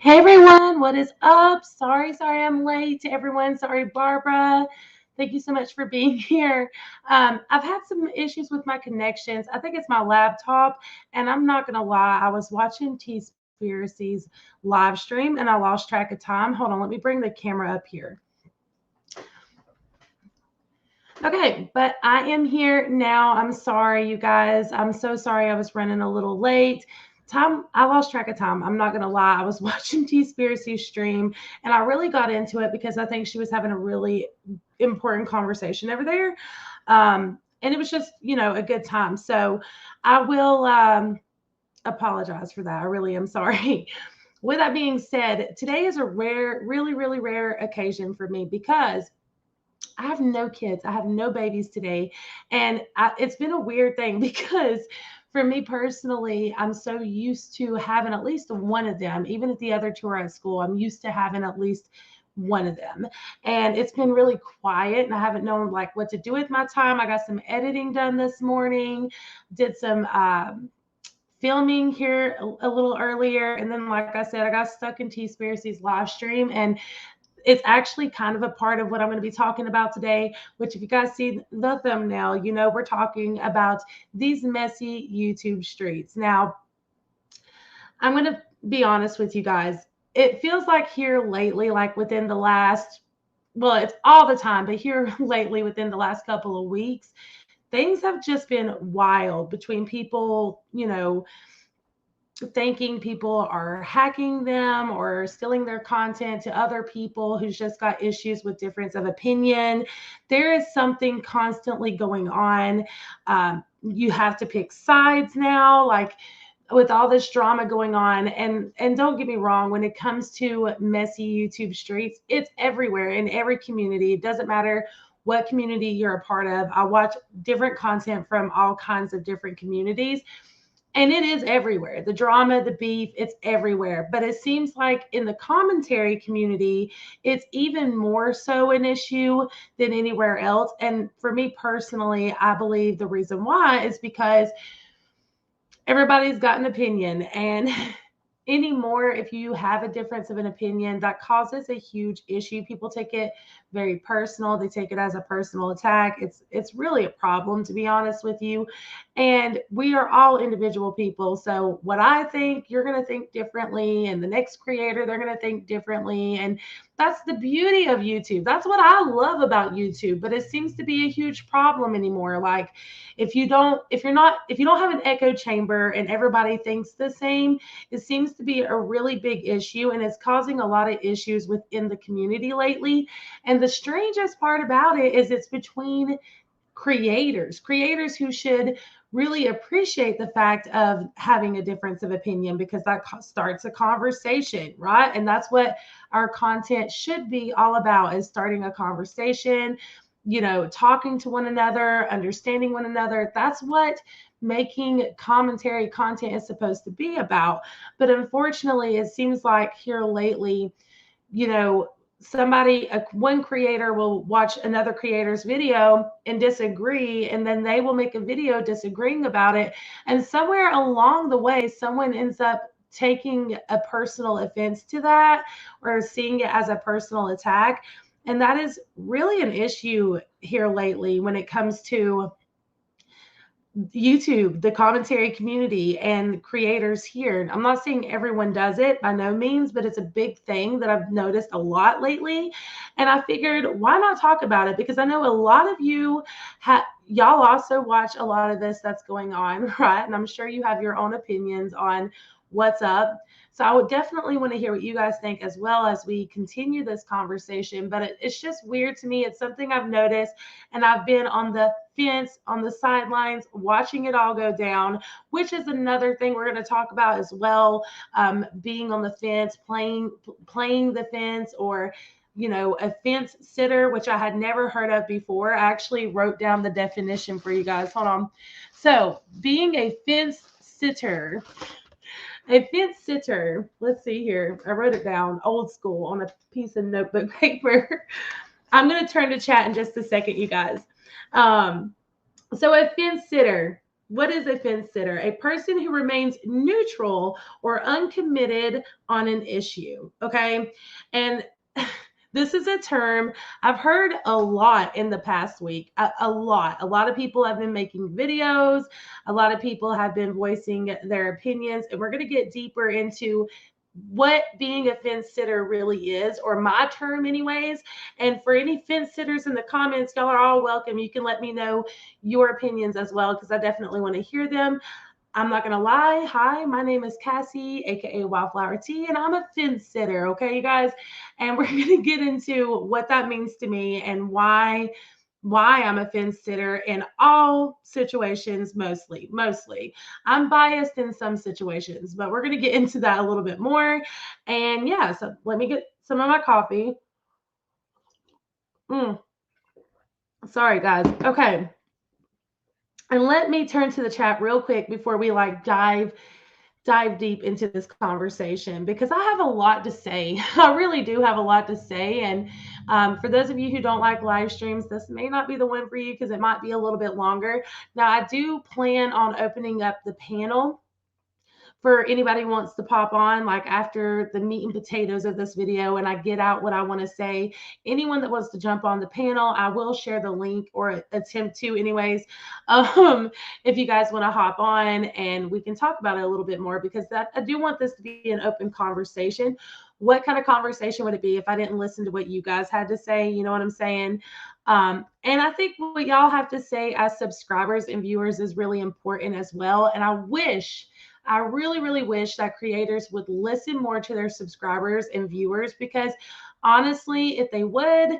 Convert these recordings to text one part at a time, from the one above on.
Hey everyone, what is up? Sorry I'm late to everyone. Sorry, Barbara. Thank you so much for being here. I've had some issues with my connections. I think it's my laptop, and I'm not gonna lie. I was watching T-Spiracy's live stream and I lost track of time. Hold on, let me bring the camera up here. Okay, but I am here now. I'm sorry, you guys. I'm so sorry I was running a little late. I lost track of time. I'm not going to lie. I was watching T-Spiracy stream and I really got into it because I think she was having a really important conversation over there. And it was just, a good time. So I will apologize for that. I really am sorry. With that being said, today is a rare, really, really rare occasion for me because I have no kids. I have no babies today. And it's been a weird thing because for me personally, I'm so used to having at least one of them. Even if the other two are at school, I'm used to having at least one of them. And it's been really quiet and I haven't known like what to do with my time. I got some editing done this morning, did some filming here a little earlier. And then, like I said, I got stuck in T-Spiracy's live stream and it's actually kind of a part of what I'm going to be talking about today, which if you guys see the thumbnail, we're talking about these messy YouTube streets. Now, I'm going to be honest with you guys. It feels like here lately, like within the last, well, it's all the time, but here lately within the last couple of weeks, things have just been wild between people, thinking people are hacking them or stealing their content to other people who's just got issues with difference of opinion. There is something constantly going on. You have to pick sides now, like with all this drama going on. And don't get me wrong, when it comes to messy YouTube streets, it's everywhere in every community. It doesn't matter what community you're a part of. I watch different content from all kinds of different communities and it is everywhere. The drama, the beef, it's everywhere. But it seems like in the commentary community, it's even more so an issue than anywhere else. And for me personally, I believe the reason why is because everybody's got an opinion. And anymore, if you have a difference of an opinion, that causes a huge issue. People take it very personal. They take it as a personal attack. It's really a problem, to be honest with you. And we are all individual people. So what I think, you're going to think differently, and the next creator, they're going to think differently. And that's the beauty of YouTube. That's what I love about YouTube. But it seems to be a huge problem anymore. Like if you don't have an echo chamber and everybody thinks the same, it seems to be a really big issue and it's causing a lot of issues within the community lately. And the strangest part about it is it's between creators who should really appreciate the fact of having a difference of opinion because that starts a conversation, right? And that's what our content should be all about, is starting a conversation, talking to one another, understanding one another. That's what making commentary content is supposed to be about. But unfortunately, it seems like here lately, you know, one creator will watch another creator's video and disagree, and then they will make a video disagreeing about it. And somewhere along the way, someone ends up taking a personal offense to that or seeing it as a personal attack. And that is really an issue here lately when it comes to YouTube, the commentary community, and creators here. I'm not saying everyone does it by no means, but it's a big thing that I've noticed a lot lately. And I figured, why not talk about it? Because I know a lot of you y'all also watch a lot of this that's going on, right? And I'm sure you have your own opinions on what's up. So I would definitely want to hear what you guys think as well as we continue this conversation. But it's just weird to me. It's something I've noticed, and I've been on the fence, on the sidelines, watching it all go down, which is another thing we're going to talk about as well. Being on the fence, playing the fence, or a fence sitter, which I had never heard of before. I actually wrote down the definition for you guys. Hold on. So, being a fence sitter. A fence sitter, let's see here. I wrote it down old school on a piece of notebook paper. I'm going to turn to chat in just a second, you guys. So, a fence sitter, What is a fence sitter? A person who remains neutral or uncommitted on an issue. Okay. And this is a term I've heard a lot in the past week. A lot. A lot of people have been making videos. A lot of people have been voicing their opinions. And we're going to get deeper into what being a fence sitter really is, or my term, anyways. And for any fence sitters in the comments, y'all are all welcome. You can let me know your opinions as well, because I definitely want to hear them. I'm not going to lie. Hi, my name is Cassie, aka Wildflower Tea, and I'm a fence sitter. Okay, you guys. And we're going to get into what that means to me and why I'm a fence sitter in all situations. Mostly I'm biased in some situations, but we're going to get into that a little bit more. And yeah, so let me get some of my coffee. Sorry guys. Okay, and let me turn to the chat real quick before we like dive deep into this conversation, because I have a lot to say. I really do have a lot to say. And for those of you who don't like live streams, this may not be the one for you because it might be a little bit longer. Now, I do plan on opening up the panel for anybody who wants to pop on, like after the meat and potatoes of this video and I get out what I want to say. Anyone that wants to jump on the panel, I will share the link, or attempt to anyways. If you guys want to hop on and we can talk about it a little bit more, because I do want this to be an open conversation. What kind of conversation would it be if I didn't listen to what you guys had to say? You know what I'm saying? And I think what y'all have to say as subscribers and viewers is really important as well. And I really, really wish that creators would listen more to their subscribers and viewers, because honestly, if they would,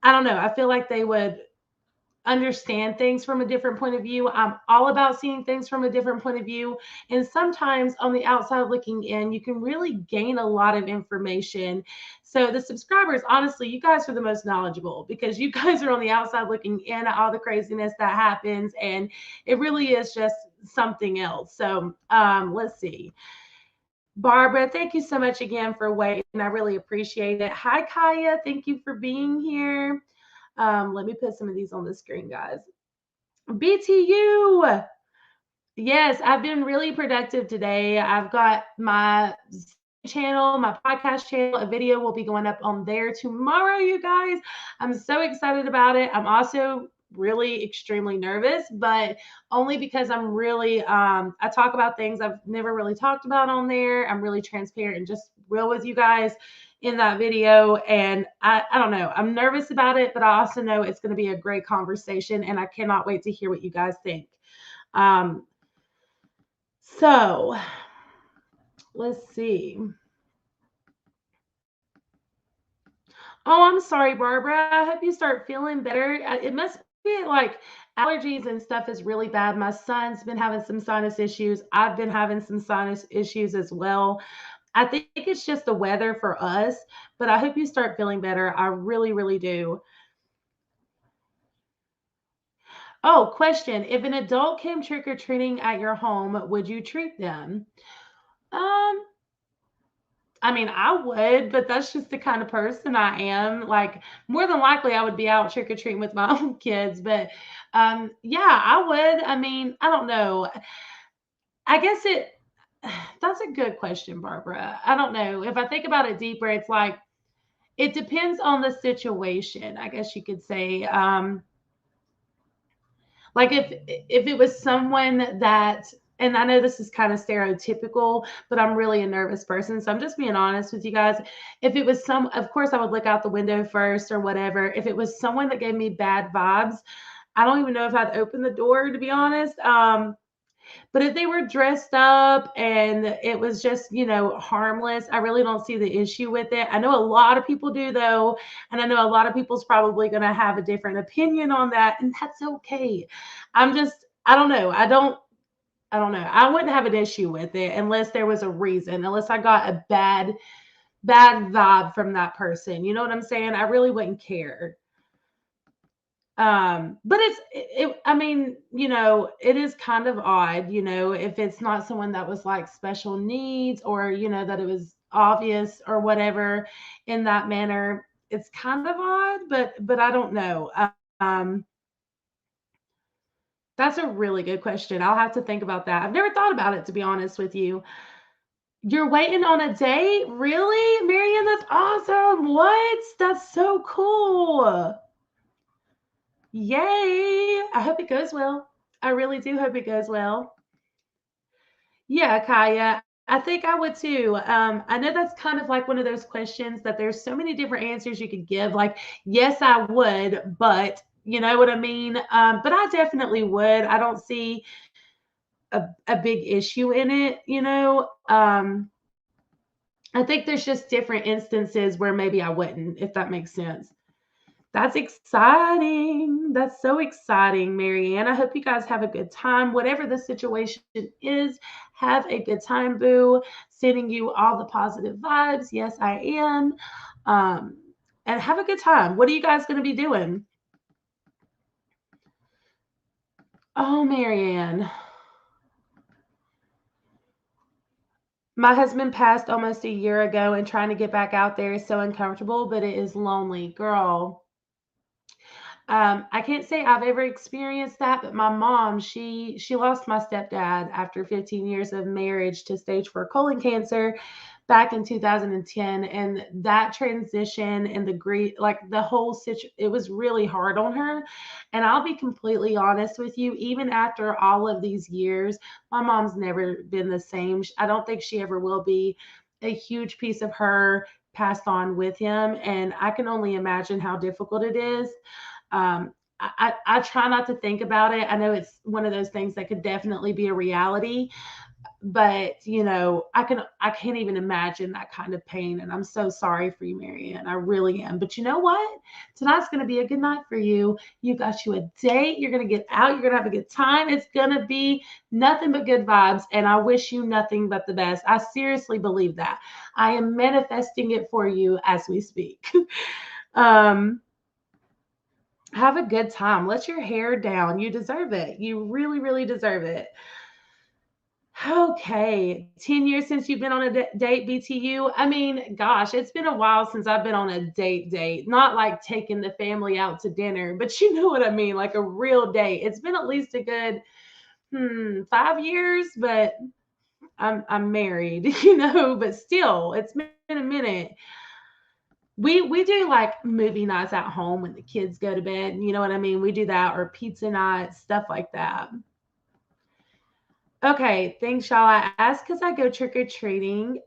I don't know, I feel like they would understand things from a different point of view. I'm all about seeing things from a different point of view. And sometimes on the outside looking in, you can really gain a lot of information. So the subscribers, honestly, you guys are the most knowledgeable, because you guys are on the outside looking in at all the craziness that happens. And it really is just something else. So let's see. Barbara, thank you so much again for waiting. I really appreciate it. Hi, Kaya. Thank you for being here. Let me put some of these on the screen, guys. BTU. Yes, I've been really productive today. I've got my channel, my podcast channel. A video will be going up on there tomorrow, you guys. I'm so excited about it. I'm also really extremely nervous, but only because I'm really I talk about things I've never really talked about on there. I'm really transparent and just real with you guys in that video. And I don't know, I'm nervous about it, but I also know it's going to be a great conversation, and I cannot wait to hear what you guys think. So let's see. Oh, I'm sorry, Barbara. I hope you start feeling better. It must be like allergies and stuff is really bad. My son's been having some sinus issues. I've been having some sinus issues as well. I think it's just the weather for us, but I hope you start feeling better. I really, really do. Oh, question. If an adult came trick or treating at your home, would you treat them? Um, I mean, I would, but that's just the kind of person I am. Like, more than likely, I would be out trick or treating with my own kids. But yeah, I would. I mean, I don't know. I guess that's a good question, Barbara. I don't know. If I think about it deeper, it's like, it depends on the situation, I guess you could say. Like if it was someone that, and I know this is kind of stereotypical, but I'm really a nervous person, so I'm just being honest with you guys. If it was of course I would look out the window first or whatever. If it was someone that gave me bad vibes, I don't even know if I'd open the door, to be honest. But if they were dressed up and it was just, harmless, I really don't see the issue with it. I know a lot of people do, though. And I know a lot of people's probably going to have a different opinion on that. And that's okay. I don't know. I don't know. I wouldn't have an issue with it unless there was a reason, unless I got a bad vibe from that person. You know what I'm saying? I really wouldn't care. But I mean, it is kind of odd, if it's not someone that was like special needs, or that it was obvious or whatever in that manner. It's kind of odd, but I don't know. um That's a really good question. I'll have to think about that. I've never thought about it, to be honest with you. You're waiting on a date? Really? Marianne, that's awesome. What? That's so cool. Yay. I hope it goes well. I really do hope it goes well. Yeah, Kaya, I think I would too. I know that's kind of like one of those questions that there's so many different answers you could give. Like, yes, I would, but you know what I mean? But I definitely would. I don't see a big issue in it, you know? I think there's just different instances where maybe I wouldn't, if that makes sense. That's exciting. That's so exciting, Marianne. I hope you guys have a good time. Whatever the situation is, have a good time, boo. Sending you all the positive vibes. Yes, I am. Um, and have a good time. What are you guys going to be doing? Oh, Marianne. My husband passed almost a year ago, and trying to get back out there is so uncomfortable, but it is lonely. Girl, I can't say I've ever experienced that, but my mom, she lost my stepdad after 15 years of marriage to stage 4 colon cancer back in 2010, and that transition and the grief, like the whole it was really hard on her. And I'll be completely honest with you, even after all of these years, my mom's never been the same. I don't think she ever will be. A huge piece of her passed on with him, and I can only imagine how difficult it is. I try not to think about it. I know it's one of those things that could definitely be a reality, but you know, I can't even imagine that kind of pain. And I'm so sorry for you, Marianne. I really am. But you know what? Tonight's gonna be a good night for you. You got you a date. You're gonna get out. You're gonna have a good time. It's gonna be nothing but good vibes. And I wish you nothing but the best. I seriously believe that. I am manifesting it for you as we speak. um have a good time. Let your hair down. You deserve it. You really, really deserve it. Okay. 10 years since you've been on a date, BTU. I mean, gosh, it's been a while since I've been on a date. Not like taking the family out to dinner, but you know what I mean, like a real date. It's been at least a good 5 years, but I'm married, you know, but still, it's been a minute. We do like movie nights at home when the kids go to bed, you know what I mean? We do that, or pizza nights, stuff like that. Okay, thanks, y'all. I ask because I go trick or treating,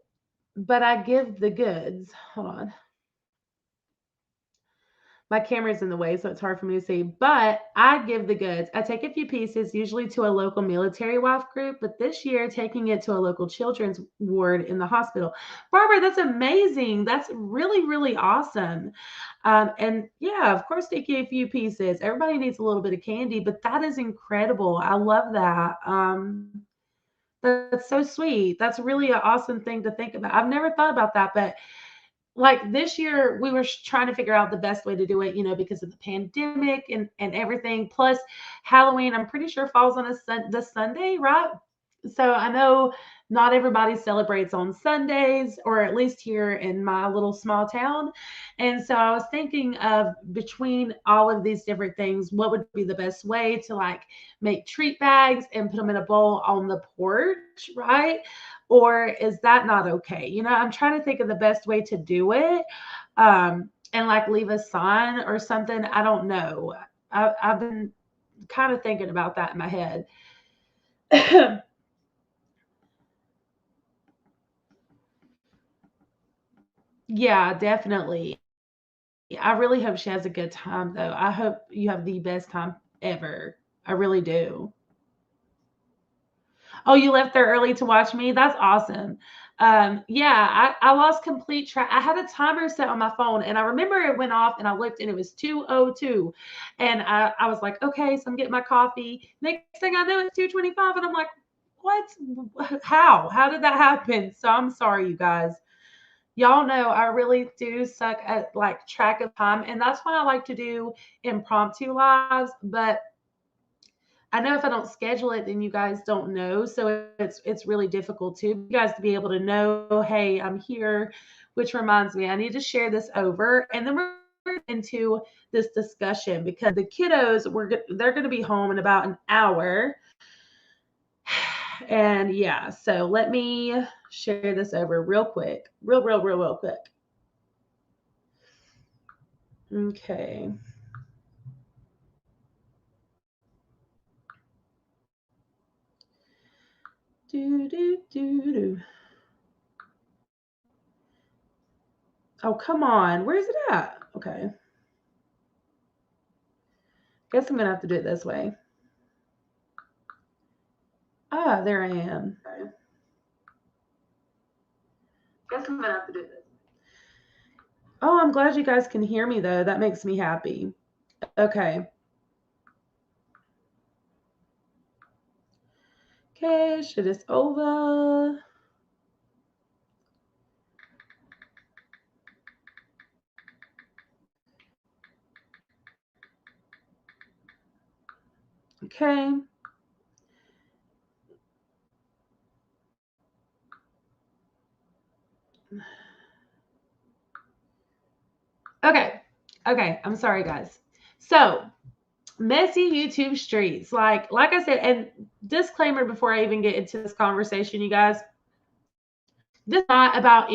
but I give the goods. Hold on. My camera's in the way, so it's hard for me to see. But I give the goods. I take a few pieces, usually to a local military wife group, but this year taking it to a local children's ward in the hospital. Barbara, that's amazing. That's really, really awesome. And yeah, of course, taking a few pieces. Everybody needs a little bit of candy, but that is incredible. I love that. That's so sweet. That's really an awesome thing to think about. I've never thought about that, but like this year we were trying to figure out the best way to do it, you know, because of the pandemic and everything. Plus Halloween, I'm pretty sure falls on the Sunday, right? So I know not everybody celebrates on Sundays, or at least here in my little small town. And so I was thinking of, between all of these different things, what would be the best way to like make treat bags and put them in a bowl on the porch, right? Or is that not okay? You know, I'm trying to think of the best way to do it. And like leave a sign or something. I don't know. I've been kind of thinking about that in my head. Yeah, definitely. I really hope she has a good time, though. I hope you have the best time ever. I really do. Oh, you left there early to watch me? That's awesome. Yeah, I lost complete track. I had a timer set on my phone, and I remember it went off, and I looked, and it was 2:02. And I was like, okay, so I'm getting my coffee. Next thing I know, it's 2:25, and I'm like, what? How? How did that happen? So I'm sorry, you guys. Y'all know I really do suck at like track of time, and that's why I like to do impromptu lives. But I know if I don't schedule it, then you guys don't know. So it's really difficult too, you guys to be able to know, hey, I'm here. Which reminds me, I need to share this over, and then we're into this discussion because the kiddos they're going to be home in about an hour. And yeah, so let me share this over real quick. Real quick. Okay. Do, do, do, do. Oh, come on. Where's it at? Okay. Guess I'm going to have to do it this way. Ah, there I am. Okay. Guess I'm going to have to do this. Oh, I'm glad you guys can hear me, though. That makes me happy. Okay. Okay, shit is over. Okay. Okay. Okay. I'm sorry, guys. So, messy YouTube streets. Like I said, and disclaimer before I even get into this conversation, you guys, this is not about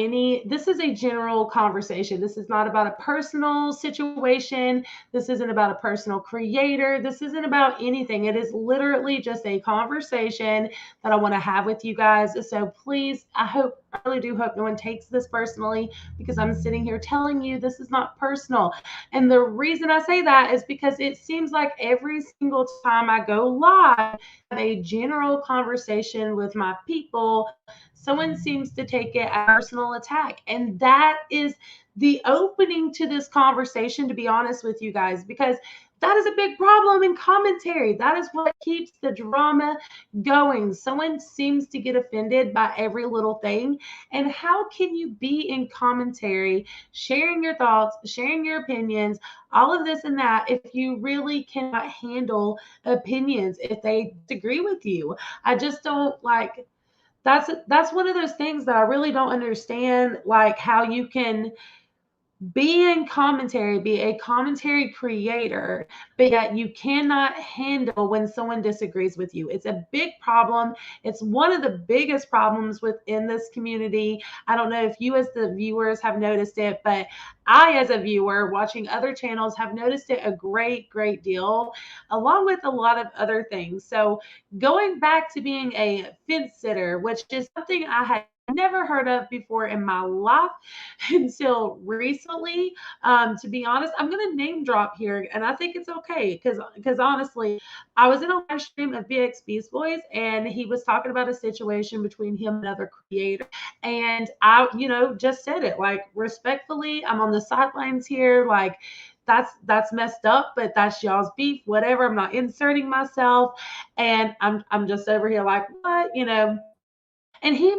this is a general conversation. This is not about a personal situation. This isn't about a personal creator. This isn't about anything. It is literally just a conversation that I want to have with you guys. So please, I really do hope no one takes this personally, because I'm sitting here telling you this is not personal. And the reason I say that is because it seems like every single time I go live, I have a general conversation with my people, someone seems to take it as a personal attack. And that is the opening to this conversation, to be honest with you guys, because that is a big problem in commentary. That is what keeps the drama going. Someone seems to get offended by every little thing. And how can you be in commentary, sharing your thoughts, sharing your opinions, all of this and that, if you really cannot handle opinions, if they disagree with you? I just don't like that's one of those things that I really don't understand, like how you can be in commentary, be a commentary creator, but yet you cannot handle when someone disagrees with you. It's a big problem. It's one of the biggest problems within this community. I don't know if you, as the viewers, have noticed it, but I, as a viewer watching other channels, have noticed it a great deal, along with a lot of other things. So, going back to being a fence sitter, which is something I had never heard of before in my life until recently. To be honest, I'm going to name drop here, and I think it's okay because honestly, I was in a live stream of BX Beast Boys, and he was talking about a situation between him and another creator, and I, just said it like respectfully. I'm on the sidelines here, like. That's messed up, but that's y'all's beef, whatever. I'm not inserting myself, and I'm just over here like, what, and uh, he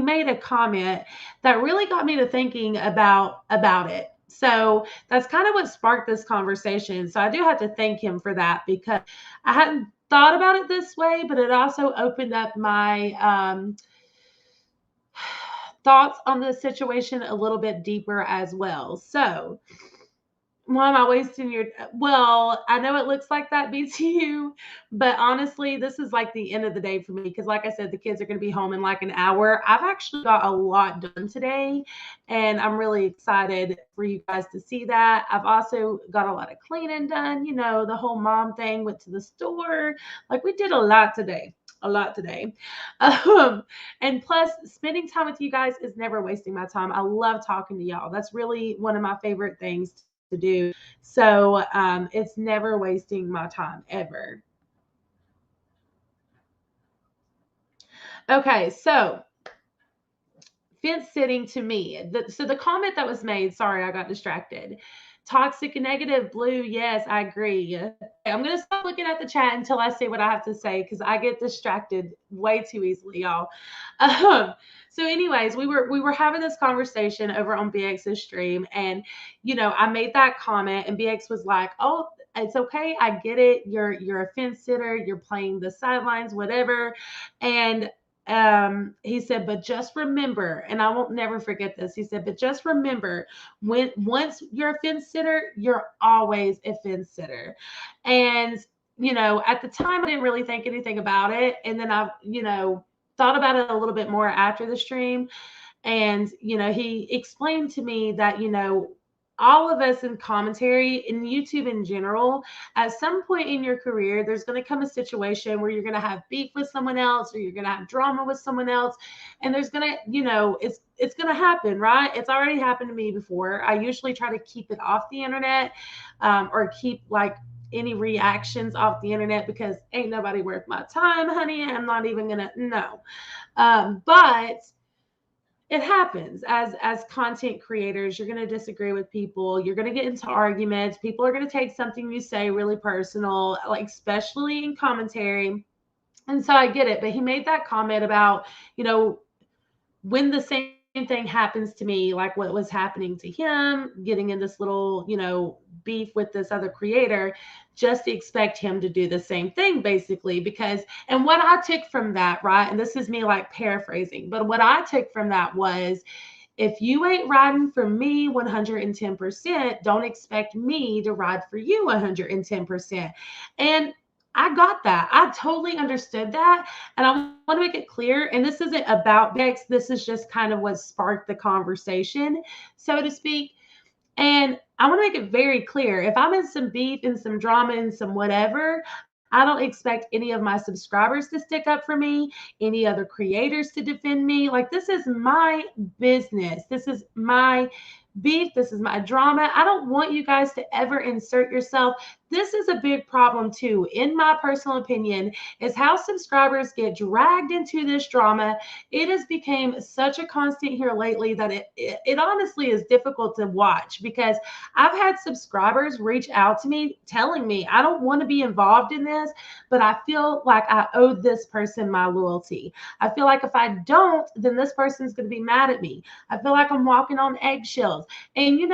made a comment that really got me to thinking about it. So that's kind of what sparked this conversation. So I do have to thank him for that, because I hadn't thought about it this way, but it also opened up my thoughts on the situation a little bit deeper as well. So why am I wasting your well, I know it looks like that, BTU, but honestly, this is like the end of the day for me, because like I said, the kids are going to be home in like an hour. I've actually got a lot done today, and I'm really excited for you guys to see that. I've also got a lot of cleaning done, the whole mom thing, went to the store. Like, we did a lot today. A lot today. And plus, spending time with you guys is never wasting my time. I love talking to y'all. That's really one of my favorite things to do. So it's never wasting my time ever. Okay, so fence sitting to me. So the comment that was made, sorry, I got distracted. Toxic and negative, Blue, yes, I agree. I'm going to stop looking at the chat until I say what I have to say, because I get distracted way too easily, y'all. So anyways, we were having this conversation over on BX's stream, and I made that comment, and BX was like, oh, it's okay, I get it, you're a fence sitter, you're playing the sidelines, whatever. And he said, but just remember, and I won't never forget this. He said, but just remember, when once you're a fence sitter, you're always a fence sitter. And at the time, I didn't really think anything about it, and then I, thought about it a little bit more after the stream. And he explained to me that all of us in commentary in YouTube in general, at some point in your career, there's going to come a situation where you're going to have beef with someone else, or you're going to have drama with someone else, and there's going to, it's going to happen, right? It's already happened to me before. I usually try to keep it off the internet, or keep like any reactions off the internet, because ain't nobody worth my time, honey. I'm not even gonna, no. But it happens as content creators. You're going to disagree with people, you're going to get into arguments, people are going to take something you say really personal, like especially in commentary. And so I get it, but he made that comment about when the same thing happens to me, like what was happening to him, getting in this little, beef with this other creator, just to expect him to do the same thing, basically. Because, and what I took from that, right, and this is me like paraphrasing, but what I took from that was, if you ain't riding for me 110%, don't expect me to ride for you 110%. And I got that. I totally understood that. And I want to make it clear, and this isn't about Bex, this is just kind of what sparked the conversation, so to speak. And I want to make it very clear, if I'm in some beef and some drama and some whatever, I don't expect any of my subscribers to stick up for me, any other creators to defend me. Like, this is my business. This is my beef. This is my drama. I don't want you guys to ever insert yourself. This is a big problem too, in my personal opinion, is how subscribers get dragged into this drama. It has become such a constant here lately that it honestly is difficult to watch, because I've had subscribers reach out to me telling me, I don't want to be involved in this, but I feel like I owe this person my loyalty. I feel like if I don't, then this person's going to be mad at me. I feel like I'm walking on eggshells. And you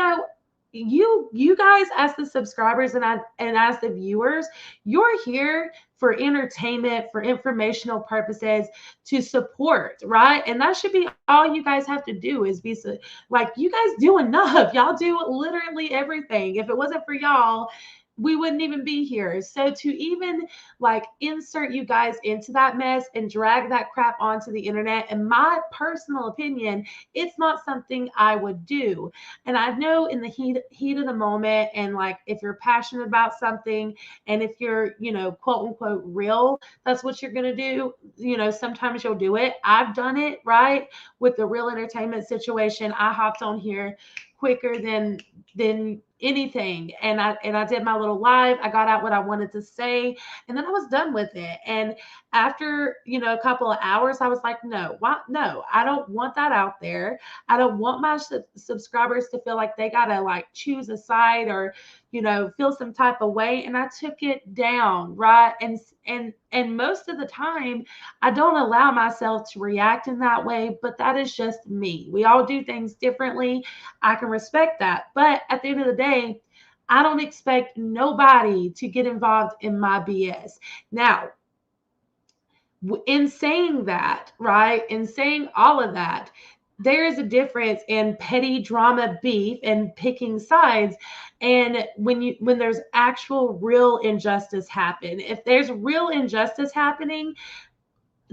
guys, as the subscribers and as the viewers, you're here for entertainment, for informational purposes, to support, right? And that should be all you guys have to do, is be like, you guys do enough. Y'all do literally everything. If it wasn't for y'all, we wouldn't even be here. So to even like insert you guys into that mess and drag that crap onto the internet, in my personal opinion, it's not something I would do. And I know in the heat of the moment, and like if you're passionate about something, and if you're, quote unquote real, that's what you're gonna do. Sometimes you'll do it. I've done it, right? With the Real Entertainment situation, I hopped on here quicker than anything, and I did my little live. I got out what I wanted to say, and then I was done with it. And after a couple of hours, I was like, no, what? No, I don't want that out there. I don't want my subscribers to feel like they gotta like choose a side, or feel some type of way. And I took it down, right? And most of the time, I don't allow myself to react in that way, but that is just me. We all do things differently. I can respect that. But at the end of the day, I don't expect nobody to get involved in my BS. Now, in saying that, right, in saying all of that, there is a difference in petty drama beef and picking sides, and when there's actual real injustice happen. If there's real injustice happening,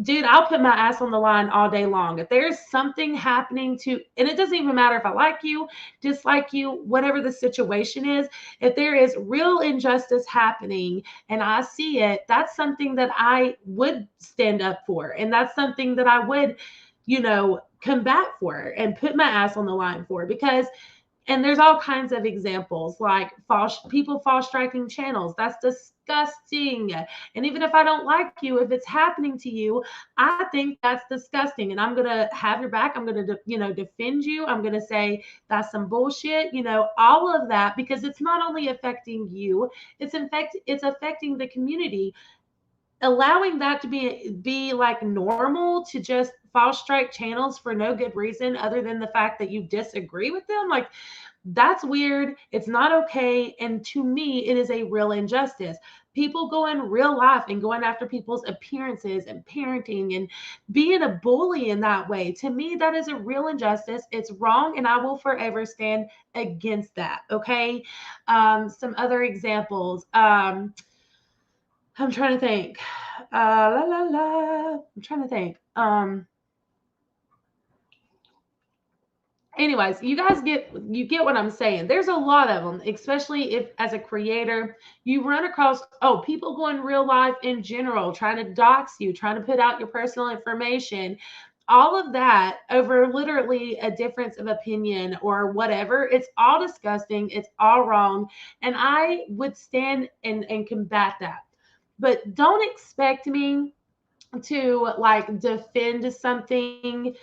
dude, I'll put my ass on the line all day long. If there's something happening to, and it doesn't even matter if I like you, dislike you, whatever the situation is, if there is real injustice happening and I see it, that's something that I would stand up for. And that's something that I would, combat for and put my ass on the line for. Because, and there's all kinds of examples, like people false striking channels. That's disgusting. And even if I don't like you, if it's happening to you, I think that's disgusting. And I'm going to have your back. I'm going to, defend you. I'm going to say that's some bullshit, all of that, because it's not only affecting you, it's affecting the community. Allowing that to be like normal, to just false strike channels for no good reason other than the fact that you disagree with them, like, that's weird. It's not okay. And to me, it is a real injustice. people go in real life and going after people's appearances and parenting and being a bully in that way. To me, that is a real injustice. It's wrong, and I will forever stand against that. Okay. Some other examples. I'm trying to think. La la la. I'm trying to think. Anyways, you get what I'm saying. There's a lot of them, especially if as a creator you run across people go in real life in general trying to dox you, trying to put out your personal information, all of that over literally a difference of opinion or whatever. It's all disgusting. It's all wrong, and I would stand and combat that. But don't expect me to like defend something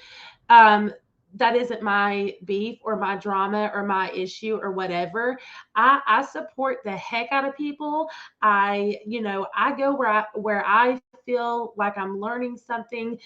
um that isn't my beef or my drama or my issue or whatever. I support the heck out of people. I go where I feel like I'm learning something.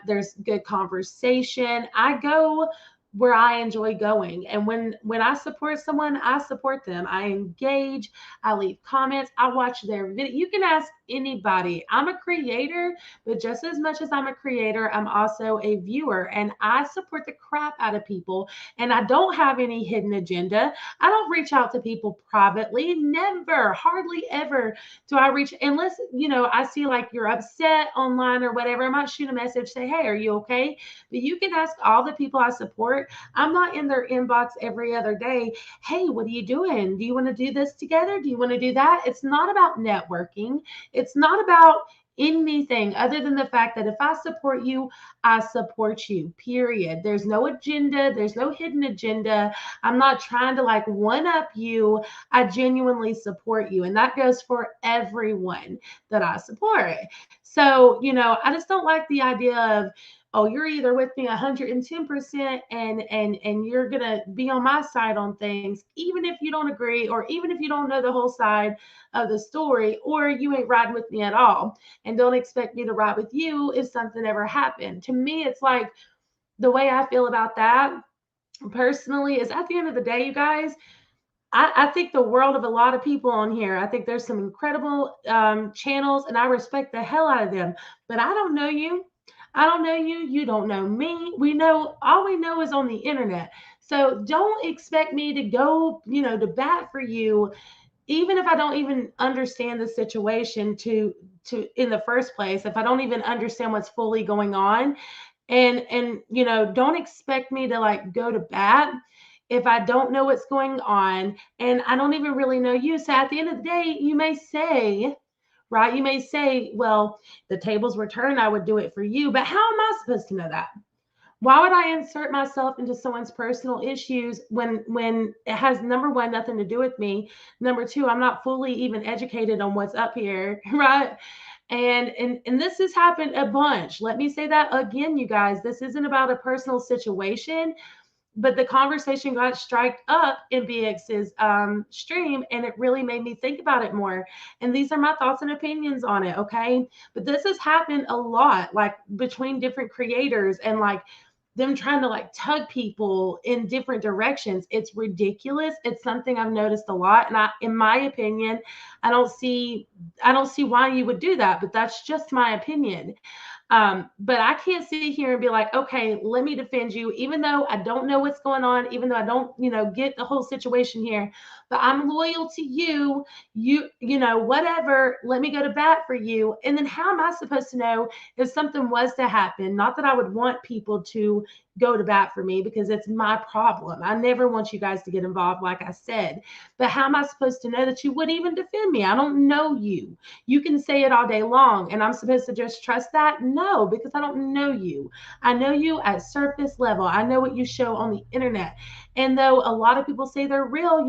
There's good conversation. I go where I enjoy going. And when I support someone, I support them. I engage, I leave comments, I watch their video. You can ask anybody. I'm a creator, but just as much as I'm a creator, I'm also a viewer, and I support the crap out of people. And I don't have any hidden agenda. I don't reach out to people privately. Never, hardly ever do I reach, unless, I see like you're upset online or whatever. I might shoot a message, say, hey, are you okay? But you can ask all the people I support. I'm not in their inbox every other day. Hey, what are you doing? Do you want to do this together? Do you want to do that? It's not about networking. It's not about anything other than the fact that if I support you, I support you, period. There's no agenda, there's no hidden agenda. I'm not trying to like one up you. I genuinely support you. And that goes for everyone that I support. So, I just don't like the idea of, oh, you're either with me 110% and you're gonna be on my side on things, even if you don't agree, or even if you don't know the whole side of the story, or you ain't riding with me at all, and don't expect me to ride with you if something ever happened. To me, it's like the way I feel about that personally is at the end of the day, you guys, I think the world of a lot of people on here. I think there's some incredible channels, and I respect the hell out of them. But I don't know you. I don't know you. You don't know me. All we know is on the internet. So don't expect me to go, to bat for you, even if I don't even understand the situation to in the first place. If I don't even understand what's fully going on, and don't expect me to like go to bat if I don't know what's going on and I don't even really know you. So at the end of the day, you may say, right, you may say, well, the tables were turned, I would do it for you. But how am I supposed to know that? Why would I insert myself into someone's personal issues when it has, number one, nothing to do with me? Number two, I'm not fully even educated on what's up here, right? And this has happened a bunch. Let me say that again, you guys. This isn't about a personal situation, but the conversation got striked up in BX's stream, and it really made me think about it more. And these are my thoughts and opinions on it, okay? But this has happened a lot, like between different creators, and like them trying to like tug people in different directions. It's ridiculous. It's something I've noticed a lot, and in my opinion, I don't see why you would do that, but that's just my opinion. But I can't sit here and be like, okay, let me defend you, even though I don't know what's going on, even though I don't, get the whole situation here, but I'm loyal to you. Whatever, let me go to bat for you. And then how am I supposed to know if something was to happen? Not that I would want people to go to bat for me, because it's my problem. I never want you guys to get involved, like I said. But how am I supposed to know that you would even defend me? I don't know you. You can say it all day long, and I'm supposed to just trust that? No, because I don't know you. I know you at surface level. I know what you show on the internet. And though a lot of people say they're real,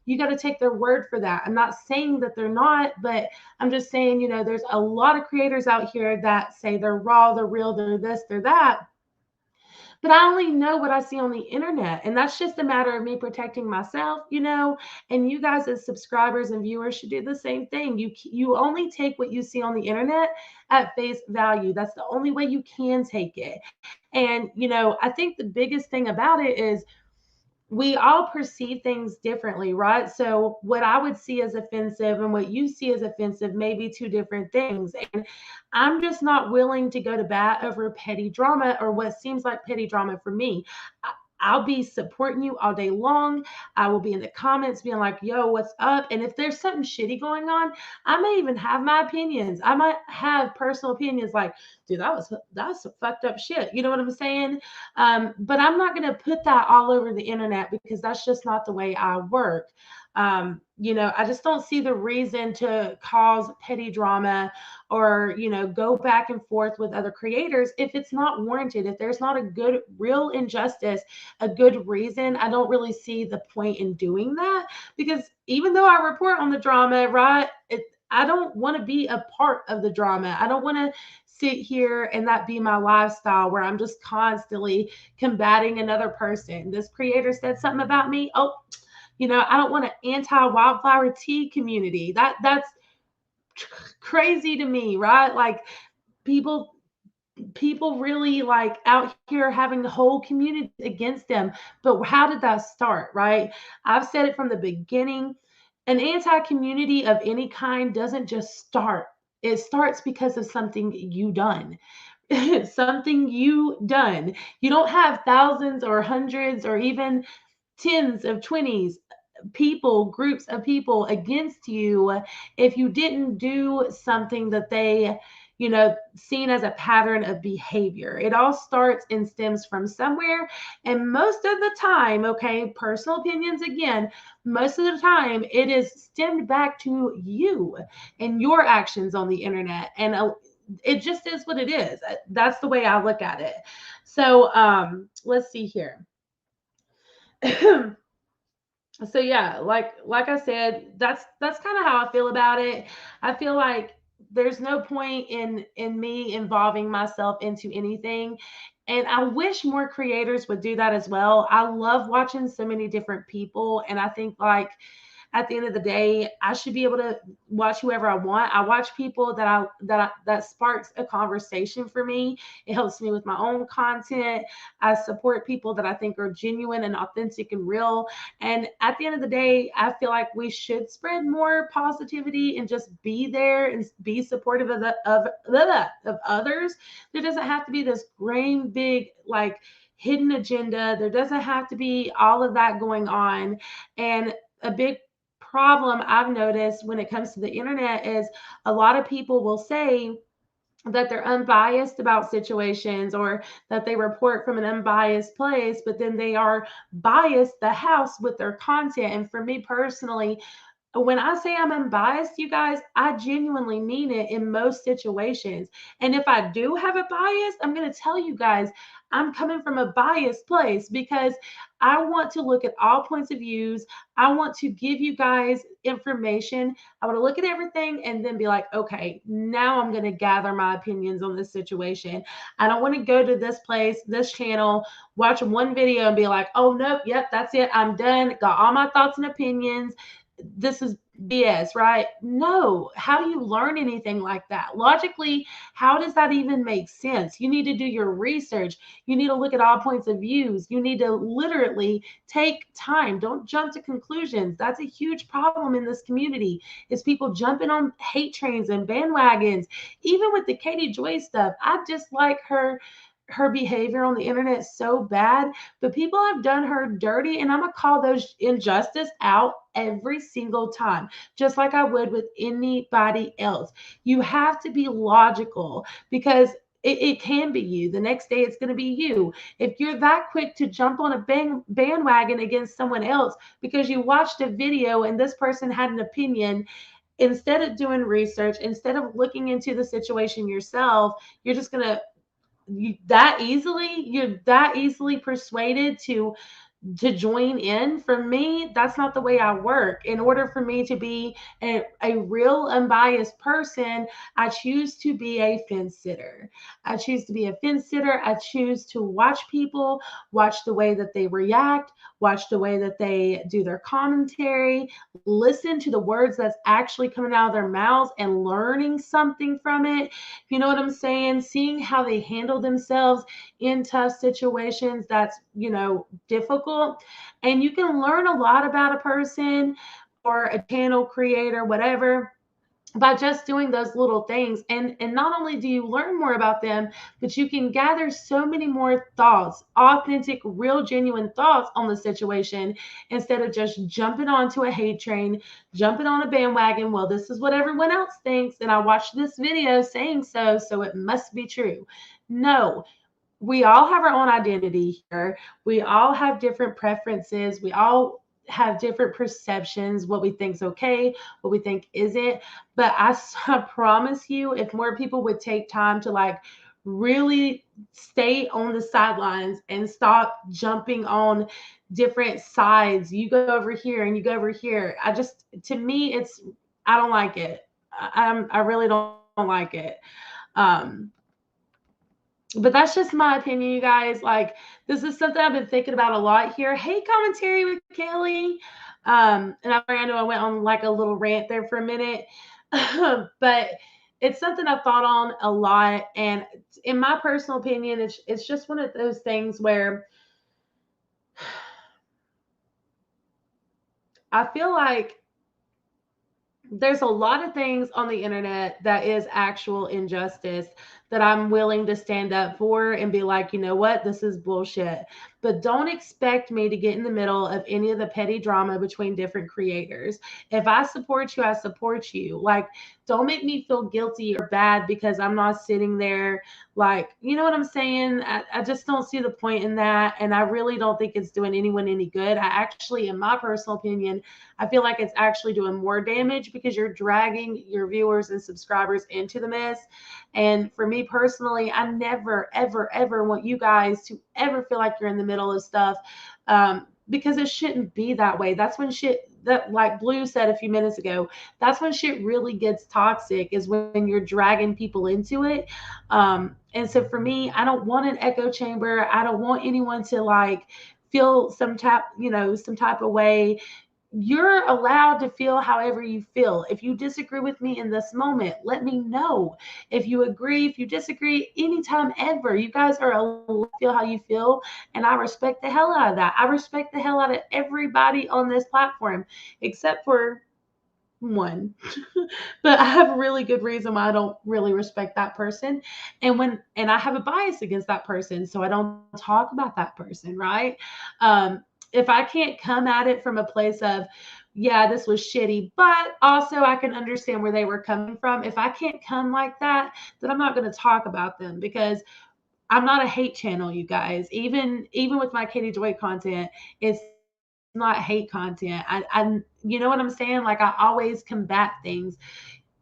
you got to take their word for that. I'm not saying that they're not, but I'm just saying, there's a lot of creators out here that say they're raw, they're real, they're this, they're that. But I only know what I see on the internet. And that's just a matter of me protecting myself, and you guys as subscribers and viewers should do the same thing. You only take what you see on the internet at face value. That's the only way you can take it. And, I think the biggest thing about it is we all perceive things differently, right? So what I would see as offensive and what you see as offensive may be two different things. And I'm just not willing to go to bat over petty drama or what seems like petty drama for me. I'll be supporting you all day long. I will be in the comments being like, yo, what's up? And if there's something shitty going on, I may even have my opinions. I might have personal opinions like, dude, that's some fucked up shit. You know what I'm saying? But I'm not going to put that all over the internet because that's just not the way I work. I just don't see the reason to cause petty drama or, go back and forth with other creators if it's not warranted. If there's not a good, real injustice, a good reason, I don't really see the point in doing that because even though I report on the drama, right, I don't want to be a part of the drama. I don't want to sit here and that be my lifestyle where I'm just constantly combating another person. This creator said something about me. Oh, I don't want an anti-wildflower tea community. That's crazy to me, right? Like people really like out here having the whole community against them. But how did that start, right? I've said it from the beginning. An anti-community of any kind doesn't just start. It starts because of something you done. Something you done. You don't have thousands or hundreds or even tens of 20s people, groups of people against you if you didn't do something that they, seen as a pattern of behavior. It all starts and stems from somewhere. And most of the time, okay, personal opinions again, most of the time it is stemmed back to you and your actions on the internet. And it just is what it is. That's the way I look at it. So let's see here. So yeah, like I said, that's kind of how I feel about it. I feel like there's no point in me involving myself into anything, and I wish more creators would do that as well. I love watching so many different people, and I think like at the end of the day, I should be able to watch whoever I want. I watch people that sparks a conversation for me. It helps me with my own content. I support people that I think are genuine and authentic and real. And at the end of the day, I feel like we should spread more positivity and just be there and be supportive of others. There doesn't have to be this great big like hidden agenda. There doesn't have to be all of that going on. And a big problem I've noticed when it comes to the internet is a lot of people will say that they're unbiased about situations or that they report from an unbiased place, but then they are biased the house with their content. And for me personally, when I say I'm unbiased, you guys, I genuinely mean it in most situations. And if I do have a bias, I'm going to tell you guys I'm coming from a biased place because I want to look at all points of views. I want to give you guys information. I want to look at everything and then be like, okay, now I'm going to gather my opinions on this situation. I don't want to go to this place, this channel, watch one video and be like, oh, nope, yep, that's it. I'm done. Got all my thoughts and opinions. This is BS, right? No. How do you learn anything like that? Logically, how does that even make sense? You need to do your research. You need to look at all points of views. You need to literally take time. Don't jump to conclusions. That's a huge problem in this community is people jumping on hate trains and bandwagons. Even with the Katie Joy stuff, I dislike her behavior on the internet so bad, but people have done her dirty, and I'm gonna call those injustice out every single time, just like I would with anybody else. You have to be logical because it can be you. The next day, it's going to be you. If you're that quick to jump on a bandwagon against someone else because you watched a video and this person had an opinion, instead of doing research, instead of looking into the situation yourself, you're just going to you're that easily persuaded to join in. For me, that's not the way I work. In order for me to be a real unbiased person, I choose to be a fence sitter. I choose to be a fence sitter. I choose to watch people, watch the way that they react, watch the way that they do their commentary, listen to the words that's actually coming out of their mouths and learning something from it. You know what I'm saying? Seeing how they handle themselves in tough situations that's, difficult Google, and you can learn a lot about a person or a channel creator, whatever, by just doing those little things. And not only do you learn more about them, but you can gather so many more thoughts, authentic, real, genuine thoughts on the situation, instead of just jumping onto a hate train, jumping on a bandwagon. Well, this is what everyone else thinks, and I watched this video saying so, so it must be true. No, we all have our own identity here. We all have different preferences. We all have different perceptions, what we think's okay, what we think isn't. But I promise you, if more people would take time to like really stay on the sidelines and stop jumping on different sides, you go over here and you go over here. To me, I don't like it. I really don't like it. Um, but that's just my opinion, you guys. Like, this is something I've been thinking about a lot here. Hey, commentary with Kelly. And I know I went on like a little rant there for a minute, but it's something I've thought on a lot. And in my personal opinion, it's just one of those things where I feel like there's a lot of things on the internet that is actual injustice that I'm willing to stand up for and be like, you know what, this is bullshit. But don't expect me to get in the middle of any of the petty drama between different creators. If I support you, I support you. Like, don't make me feel guilty or bad because I'm not sitting there. Like, you know what I'm saying? I just don't see the point in that. And I really don't think it's doing anyone any good. I actually, in my personal opinion, I feel like it's actually doing more damage because you're dragging your viewers and subscribers into the mess. And for me personally, I never, ever, ever want you guys to ever feel like you're in the middle of stuff, because it shouldn't be that way. That's when shit, that like Blue said a few minutes ago, that's when shit really gets toxic, is when you're dragging people into it. And so for me, I don't want an echo chamber. I don't want anyone to like feel some type of way. You're allowed to feel however you feel. If you disagree with me in this moment, let me know. If you agree, if you disagree, anytime ever, you guys are allowed to feel how you feel. And I respect the hell out of that. I respect the hell out of everybody on this platform, except for one. But I have a really good reason why I don't really respect that person. And I have a bias against that person, so I don't talk about that person, right? If I can't come at it from a place of, yeah, this was shitty, but also I can understand where they were coming from. If I can't come like that, then I'm not going to talk about them, because I'm not a hate channel, you guys. Even with my Katie Joy content, it's not hate content. I you know what I'm saying? Like, I always combat things.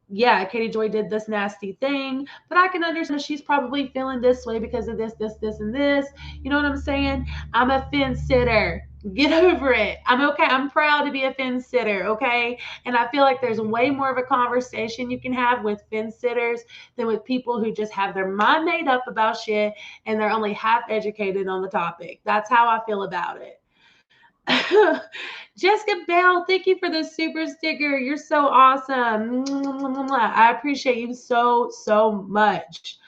Yeah, Katie Joy did this nasty thing, but I can understand she's probably feeling this way because of this, and this. You know what I'm saying? I'm a fence sitter. Get over it. I'm okay. I'm proud to be a fence sitter, okay? And I feel like there's way more of a conversation you can have with fence sitters than with people who just have their mind made up about shit and they're only half educated on the topic. That's how I feel about it. Jessica Bell, thank you for the super sticker. You're so awesome. I appreciate you so, so much.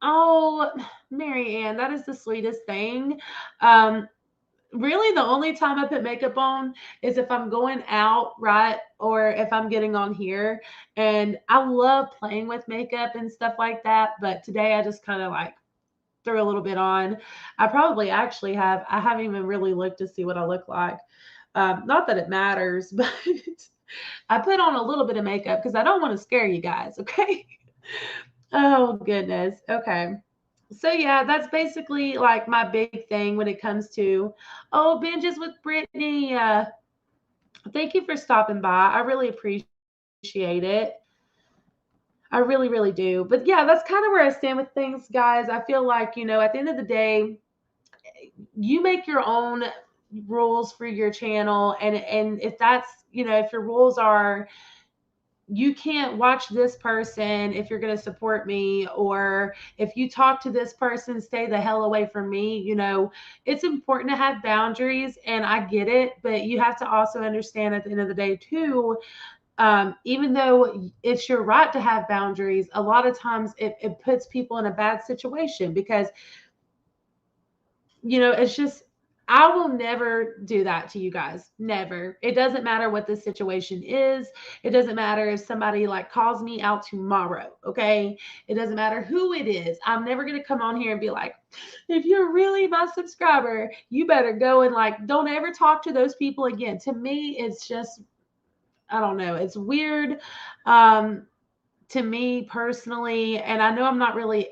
Oh, Mary Ann, that is the sweetest thing. Really, the only time I put makeup on is if I'm going out, right? Or if I'm getting on here. And I love playing with makeup and stuff like that. But today I just kind of like threw a little bit on. I probably actually have. I haven't even really looked to see what I look like. Not that it matters, but I put on a little bit of makeup because I don't want to scare you guys. Okay. Oh goodness. Okay. So yeah, that's basically like my big thing when it comes to binges with Brittany. Thank you for stopping by. I really appreciate it. I really, really do. But yeah, that's kind of where I stand with things, guys. I feel like, at the end of the day, you make your own rules for your channel. And if that's, if your rules are, you can't watch this person if you're going to support me, or if you talk to this person, stay the hell away from me. It's important to have boundaries, and I get it, but you have to also understand at the end of the day too, even though it's your right to have boundaries, a lot of times it puts people in a bad situation, because it's just, I will never do that to you guys. Never. It doesn't matter what the situation is. It doesn't matter if somebody like calls me out tomorrow. Okay. It doesn't matter who it is. I'm never going to come on here and be like, if you're really my subscriber, you better go and like, don't ever talk to those people again. To me, it's just, I don't know. It's weird. Um, to me personally, and I know I'm not really,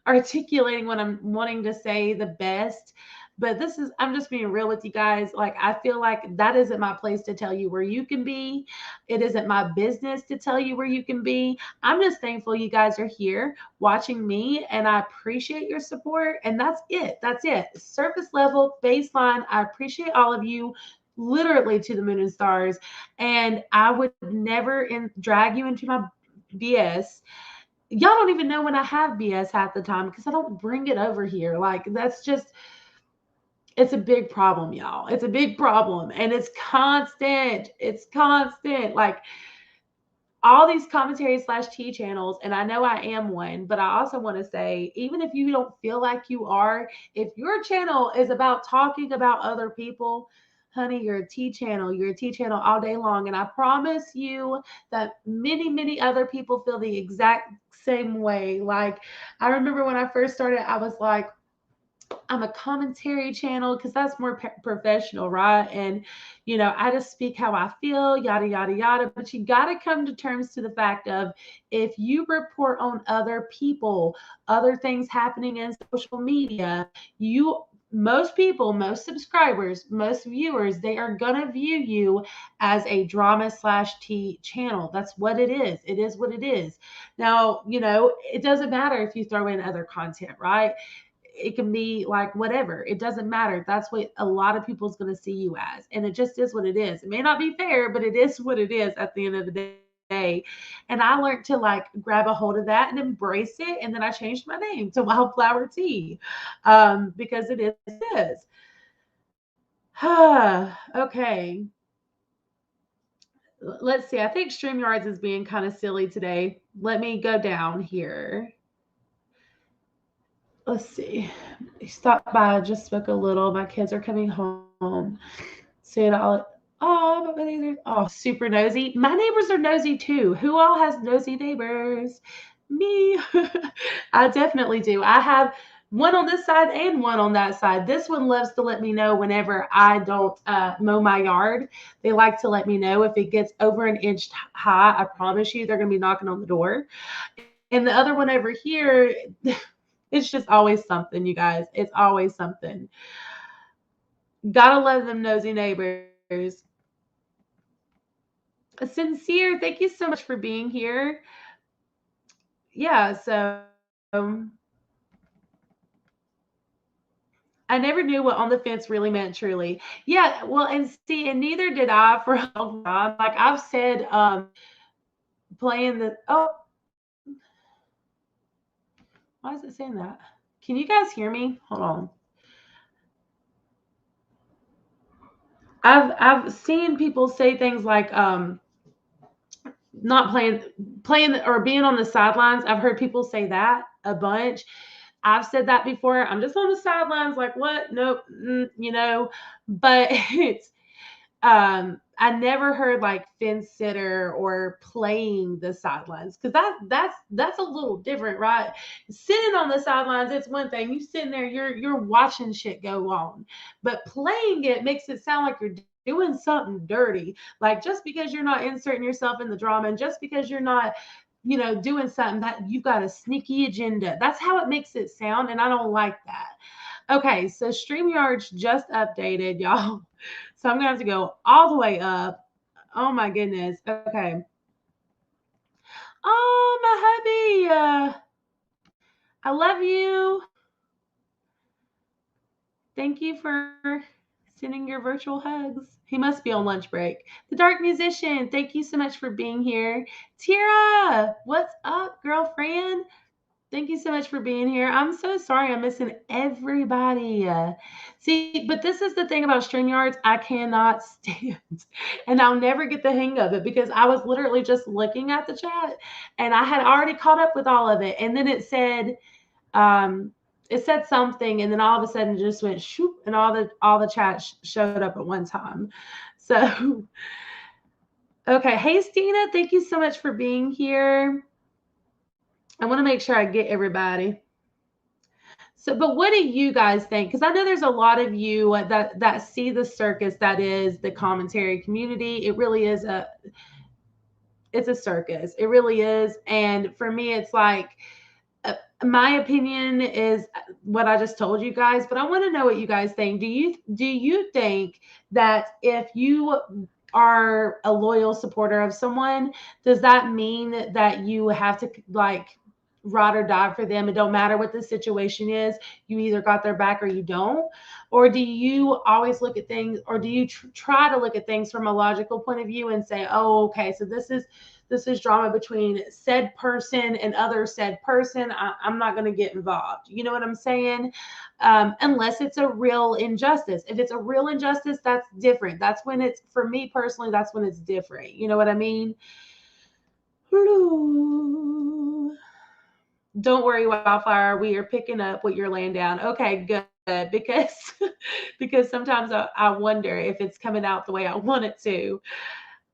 articulating what I'm wanting to say the best, but I'm just being real with you guys. Like, I feel like that isn't my place to tell you where you can be. It isn't my business to tell you where you can be. I'm just thankful you guys are here watching me, and I appreciate your support. And that's it. That's it. Surface level, baseline. I appreciate all of you literally to the moon and stars. And I would never drag you into my BS. Y'all don't even know when I have BS half the time because I don't bring it over here. Like, that's just, it's a big problem, y'all. It's a big problem. And it's constant. It's constant. Like, all these commentary slash tea channels, and I know I am one, but I also want to say, even if you don't feel like you are, if your channel is about talking about other people, honey, you're a tea channel. You're a tea channel all day long. And I promise you that many, many other people feel the exact same way. Like, I remember when I first started, I was like, I'm a commentary channel because that's more professional, right? And, I just speak how I feel, yada, yada, yada. But you got to come to terms to the fact of, if you report on other people, other things happening in social media, most people, most subscribers, most viewers, they are going to view you as a drama slash tea channel. That's what it is. It is what it is. Now, it doesn't matter if you throw in other content, right? It can be like whatever. It doesn't matter. That's what a lot of people's going to see you as. And it just is what it is. It may not be fair, but it is what it is at the end of the day. And I learned to like grab a hold of that and embrace it. And then I changed my name to Wildflower Tea, because it is. It is. Okay. Let's see. I think StreamYards is being kind of silly today. Let me go down here. Let's see. He stopped by, just spoke a little. My kids are coming home. Saying all, super nosy. My neighbors are nosy too. Who all has nosy neighbors? Me. I definitely do. I have one on this side and one on that side. This one loves to let me know whenever I don't mow my yard. They like to let me know if it gets over an inch high. I promise you, they're going to be knocking on the door. And the other one over here, it's just always something, you guys. It's always something. Gotta love them nosy neighbors. Sincere, thank you so much for being here. Yeah, so I never knew what on the fence really meant truly. Yeah, well, and see, and neither did I for a long time. Like I've said, playing the why is it saying that? Can you guys hear me? Hold on. I've seen people say things like not playing or being on the sidelines. I've heard people say that a bunch. I've said that before. I'm just on the sidelines, like what? Nope, But it's I never heard like fence sitter or playing the sidelines, because that's a little different, right? Sitting on the sidelines, it's one thing. You sitting there, you're watching shit go on, but playing it makes it sound like you're doing something dirty. Like, just because you're not inserting yourself in the drama, and just because you're not doing something, that you've got a sneaky agenda. That's how it makes it sound, and I don't like that. Okay, so StreamYard's just updated, y'all. So I'm gonna have to go all the way up. Oh my goodness. Okay. Oh, my hubby. I love you. Thank you for sending your virtual hugs. He must be on lunch break. The Dark Musician, thank you so much for being here. Tira, what's up, girlfriend? Thank you so much for being here. I'm so sorry I'm missing everybody. See, but this is the thing about StreamYards I cannot stand. And I'll never get the hang of it, because I was literally just looking at the chat and I had already caught up with all of it. And then it said, it said something, and then all of a sudden it just went shoop, and all the chat showed up at one time. So, okay. Hey, Stina, thank you so much for being here. I want to make sure I get everybody. So, but what do you guys think? Because I know there's a lot of you that see the circus that is the commentary community. It really is it's a circus. It really is. And for me, it's like my opinion is what I just told you guys. But I want to know what you guys think. Do you think that if you are a loyal supporter of someone, does that mean that you have to like ride or die for them? It don't matter what the situation is. You either got their back or you don't. Or do you always look at things, or do you try to look at things from a logical point of view and say, oh, okay, so this is drama between said person and other said person. I'm not going to get involved. You know what I'm saying? Unless it's a real injustice. If it's a real injustice, that's different. That's when it's, for me personally, that's when it's different. You know what I mean? Don't worry, Wildfire. We are picking up what you're laying down. Okay, good. Because sometimes I wonder if it's coming out the way I want it to.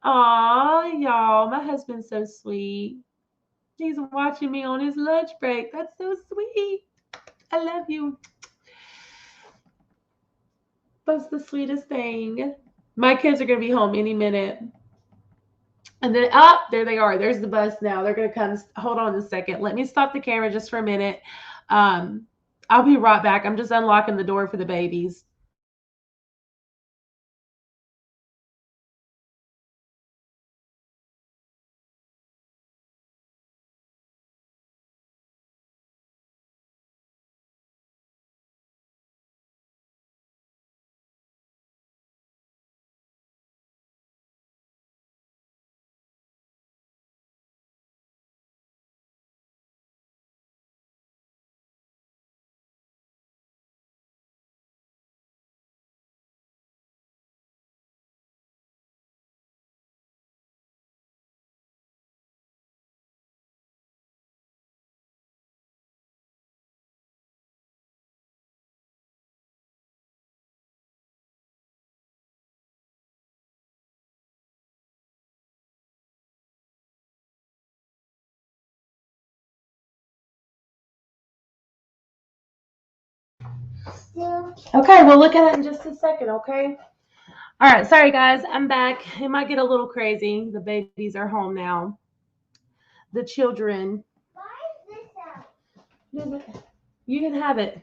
Aw, y'all, my husband's so sweet. He's watching me on his lunch break. That's so sweet. I love you. That's the sweetest thing. My kids are going to be home any minute. And then, there they are. There's the bus now. They're going to come. Hold on a second. Let me stop the camera just for a minute. I'll be right back. I'm just unlocking the door for the babies. Okay, we'll look at it in just a second, okay? All right, sorry guys, I'm back. It might get a little crazy. The babies are home now. The children. Why is this out? You can have it.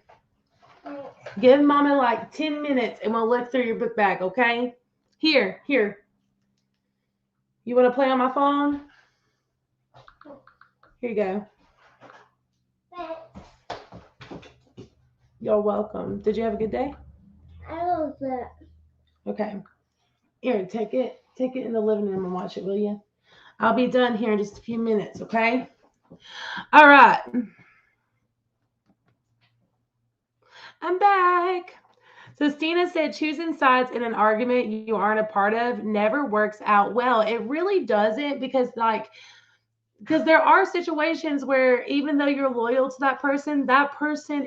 Give Mama like 10 minutes and we'll look through your book bag, okay? Here. You want to play on my phone? Here you go. You're welcome. Did you have a good day? A little bit. Okay. Here, take it in the living room and watch it, will you? I'll be done here in just a few minutes, okay? All right. I'm back. So Stina said choosing sides in an argument you aren't a part of never works out well. It really doesn't, because there are situations where even though you're loyal to that person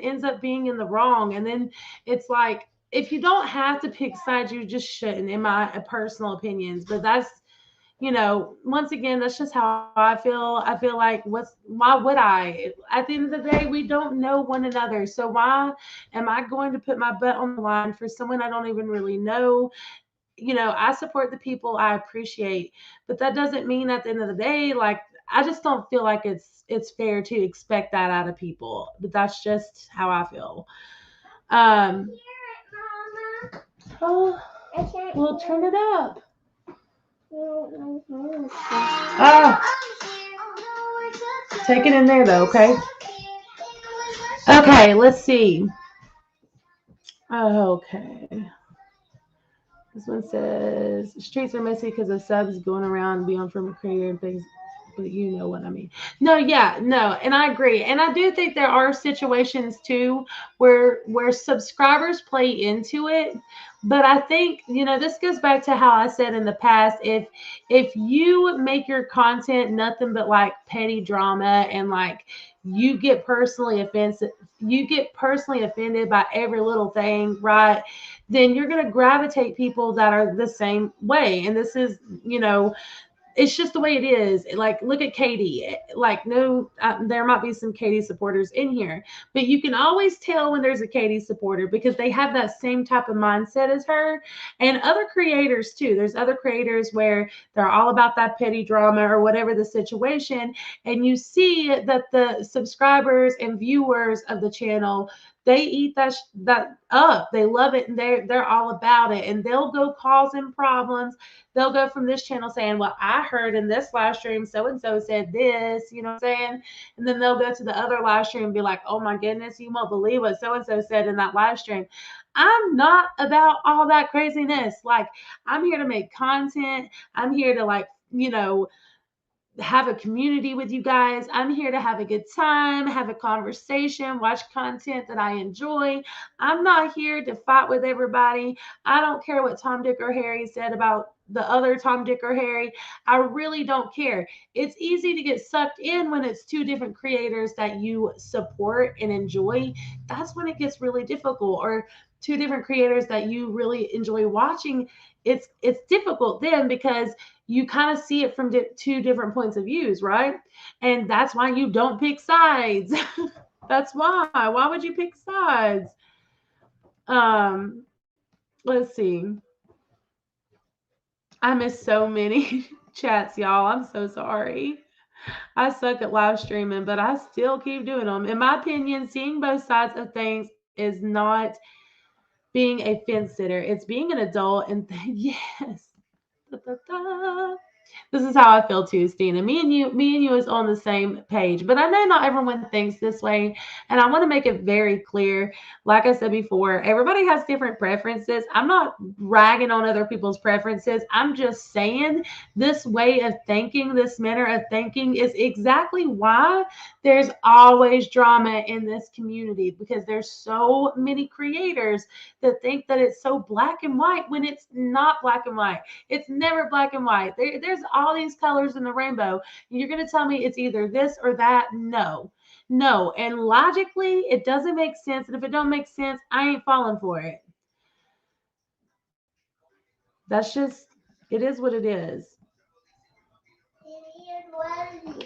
ends up being in the wrong. And then it's like, if you don't have to pick sides, you just shouldn't, in my personal opinions. But that's, once again, that's just how I feel. I feel like, why would I? At the end of the day, we don't know one another. So why am I going to put my butt on the line for someone I don't even really know? I support the people I appreciate, but that doesn't mean at the end of the day, like, I just don't feel like it's fair to expect that out of people. But that's just how I feel. Oh, well, turn it up. Oh, take it in there though, okay? Okay, let's see. Okay. This one says streets are messy because of subs going around beyond from a creator and things, but you know what I mean. No, and I agree. And I do think there are situations too where subscribers play into it. But I think, this goes back to how I said in the past, if you make your content nothing but like petty drama and like, you get personally offensive, you get personally offended by every little thing, right? Then you're going to gravitate people that are the same way. And this is, it's just the way it is. Like, look at Katie. Like, no, there might be some Katie supporters in here, but you can always tell when there's a Katie supporter because they have that same type of mindset as her. And other creators too. There's other creators where they're all about that petty drama or whatever the situation, and you see that the subscribers and viewers of the channel, they eat that up. They love it, and they're all about it, and they'll go causing problems. They'll go from this channel saying, well, I heard in this live stream so and so said this, you know what I'm saying? And then they'll go to the other live stream and be like, oh my goodness, you won't believe what so and so said in that live stream. I'm not about all that craziness. Like, I'm here to make content. I'm here to, like, have a community with you guys. I'm here to have a good time, have a conversation, watch content that I enjoy. I'm not here to fight with everybody. I don't care what Tom, Dick, or Harry said about the other Tom, Dick, or Harry. I really don't care. It's easy to get sucked in when it's two different creators that you support and enjoy. That's when it gets really difficult. Or two different creators that you really enjoy watching. It's difficult then because you kind of see it from two different points of views, right? And that's why you don't pick sides. That's why. Why would you pick sides? Let's see. I missed so many chats, y'all. I'm so sorry. I suck at live streaming, but I still keep doing them. In my opinion, seeing both sides of things is not being a fence sitter. It's being an adult. And yes. Da, da, da. This is how I feel too, Stina. Me and you is on the same page. But I know not everyone thinks this way, and I want to make it very clear. Like I said before, everybody has different preferences. I'm not ragging on other people's preferences. I'm just saying this way of thinking, this manner of thinking is exactly why there's always drama in this community, because there's so many creators that think that it's so black and white when it's not black and white. It's never black and white. There's all these colors in the rainbow. You're going to tell me it's either this or that? No. No. And logically, it doesn't make sense. And if it don't make sense, I ain't falling for it. That's just, it is what it is.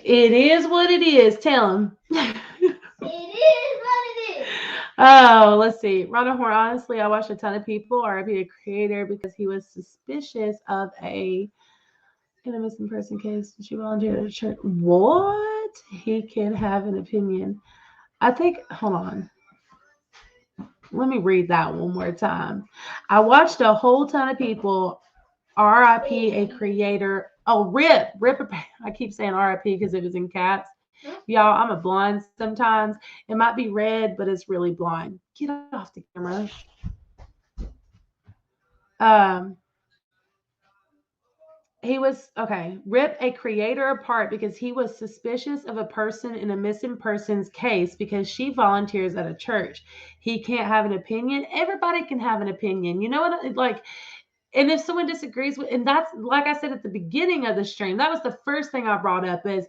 It is what it is. Tell him. It is what it is. Oh, let's see. Rhonda Horn, honestly, I watched a ton of people RIP a creator because he was suspicious of in a missing person case. She volunteered at a church. What? He can have an opinion. I think, hold on. Let me read that one more time. I watched a whole ton of people RIP a creator. Oh, RIP. I keep saying RIP because it was in caps. Y'all, I'm a blind sometimes. It might be red, but it's really blind. Get off the camera. He was, okay, rip a creator apart because he was suspicious of a person in a missing persons case because she volunteers at a church. He can't have an opinion. Everybody can have an opinion. You know what? Like, and if someone disagrees with, and that's, like I said at the beginning of the stream, that was the first thing I brought up is,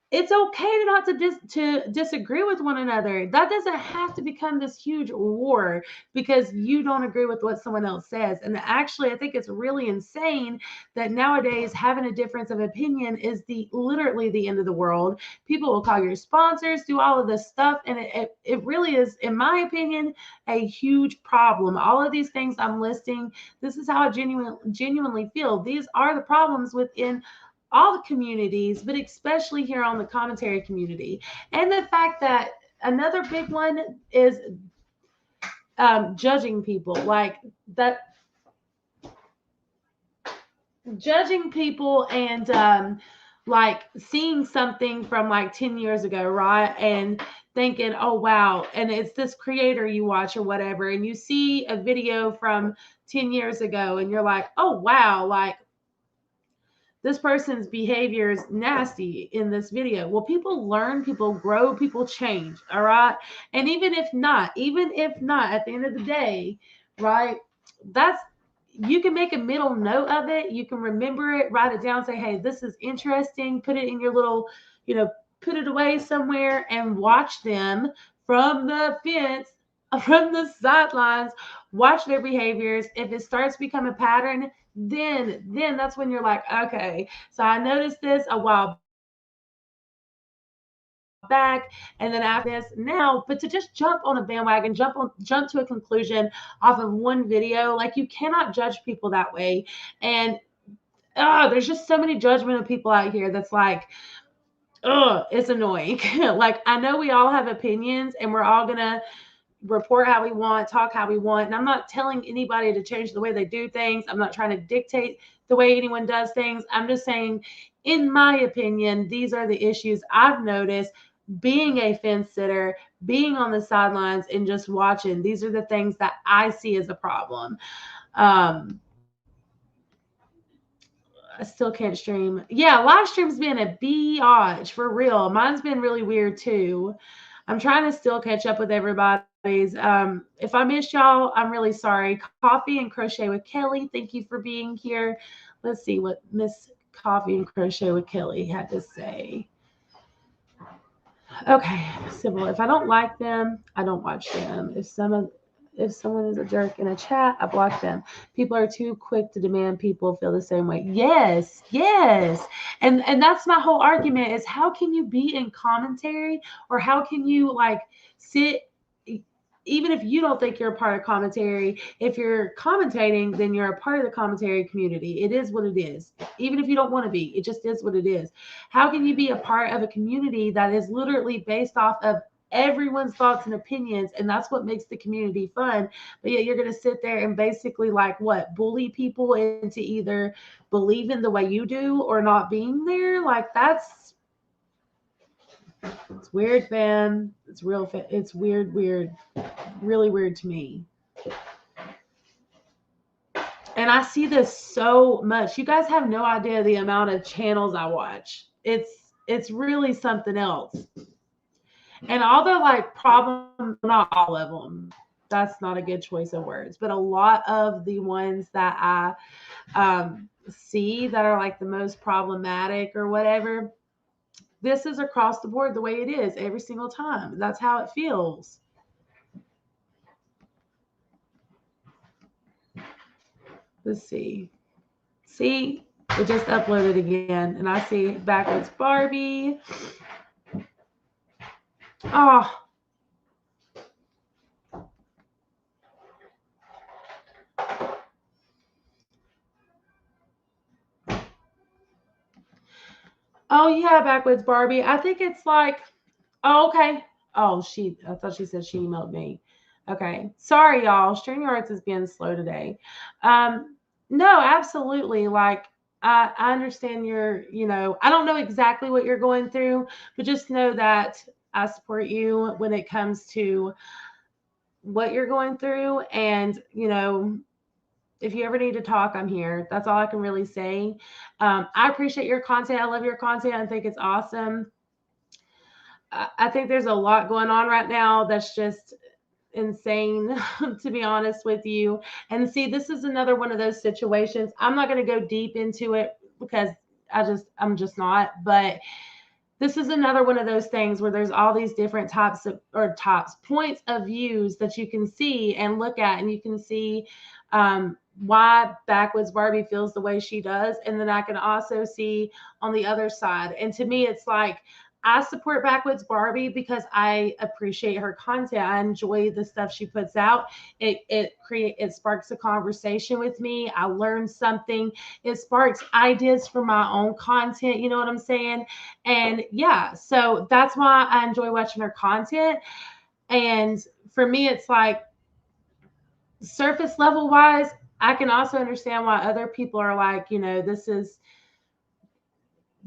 it's okay not to disagree with one another. That doesn't have to become this huge war because you don't agree with what someone else says. And actually, I think it's really insane that nowadays having a difference of opinion is literally the end of the world. People will call your sponsors, do all of this stuff, and it really is, in my opinion, a huge problem. All of these things I'm listing, this is how I genuinely feel. These are the problems within all the communities, but especially here on the commentary community. And the fact that another big one is judging people, like that, judging people and like seeing something from like 10 years ago, right? And thinking, oh, wow. And it's this creator you watch or whatever. And you see a video from 10 years ago and you're like, oh, wow. Like, this person's behavior is nasty in this video. Well, people learn, people grow, people change. All right. And even if not, at the end of the day, right, you can make a middle note of it. You can remember it, write it down, say, hey, this is interesting, put it in your little, put it away somewhere and watch them from the fence, from the sidelines, watch their behaviors. If it starts to become a pattern, then that's when you're like, okay, so I noticed this a while back, and then after this now, but to just jump on a bandwagon, jump to a conclusion off of one video, like, you cannot judge people that way. And there's just so many judgmental people out here that's like, it's annoying. Like, I know we all have opinions and we're all gonna report how we want, talk how we want. And I'm not telling anybody to change the way they do things. I'm not trying to dictate the way anyone does things. I'm just saying, in my opinion, these are the issues I've noticed being a fence sitter, being on the sidelines and just watching. These are the things that I see as a problem. I still can't stream. Yeah, live stream's been a biatch for real. Mine's been really weird too. I'm trying to still catch up with everybody's. If I missed y'all, I'm really sorry. Coffee and Crochet with Kelly, thank you for being here. Let's see what Miss Coffee and Crochet with Kelly had to say. Okay, Sybil, if I don't like them, I don't watch them. If someone is a jerk in a chat, I block them. People are too quick to demand people feel the same way. Yes. And that's my whole argument is, how can you be in commentary, or how can you like sit, even if you don't think you're a part of commentary, if you're commentating, then you're a part of the commentary community. It is what it is. Even if you don't want to be, it just is what it is. How can you be a part of a community that is literally based off of everyone's thoughts and opinions, and that's what makes the community fun? But yet you're going to sit there and basically like bully people into either believing the way you do or not being there. Like, it's weird, man. It's weird, really weird to me. And I see this so much. You guys have no idea the amount of channels I watch. It's really something else. And all the like problems, not all of them, that's not a good choice of words, but a lot of the ones that I see that are like the most problematic or whatever, this is across the board the way it is every single time. That's how it feels. Let's see. See, it just uploaded again, and I see Backwards Barbie. Oh. Oh yeah, Backwards Barbie. I think it's like, oh, okay. Oh, I thought she said she emailed me. Okay. Sorry, y'all. StreamYards is being slow today. No, absolutely. Like, I understand I don't know exactly what you're going through, but just know that I support you when it comes to what you're going through. And, if you ever need to talk, I'm here. That's all I can really say. I appreciate your content. I love your content. I think it's awesome. I think there's a lot going on right now that's just insane, to be honest with you. And see, this is another one of those situations. I'm not going to go deep into it because I'm just not. But this is another one of those things where there's all these different points of views that you can see and look at, and you can see why Backwoods Barbie feels the way she does. And then I can also see on the other side. And to me, it's like, I support Backwoods because I appreciate her content. I enjoy the stuff she puts out. It sparks a conversation with me. I learn something. It sparks ideas for my own content. You know what I'm saying? And yeah, so that's why I enjoy watching her content. And for me, it's like, surface level wise, I can also understand why other people are like, this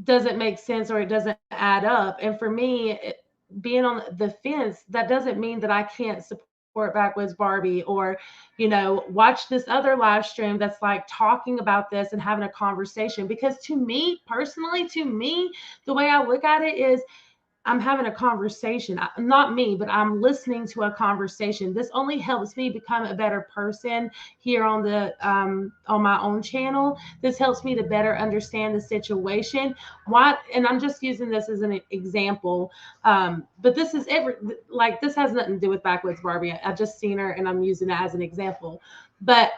doesn't make sense, or it doesn't add up. And for me, being on the fence, that doesn't mean that I can't support Backwoods Barbie, or, watch this other live stream that's like talking about this and having a conversation. Because to me personally, the way I look at it is, I'm having a conversation. Not me, but I'm listening to a conversation. This only helps me become a better person here on my own channel. This helps me to better understand the situation. Why? And I'm just using this as an example. But this is this has nothing to do with Backwoods Barbie. I've just seen her and I'm using it as an example. But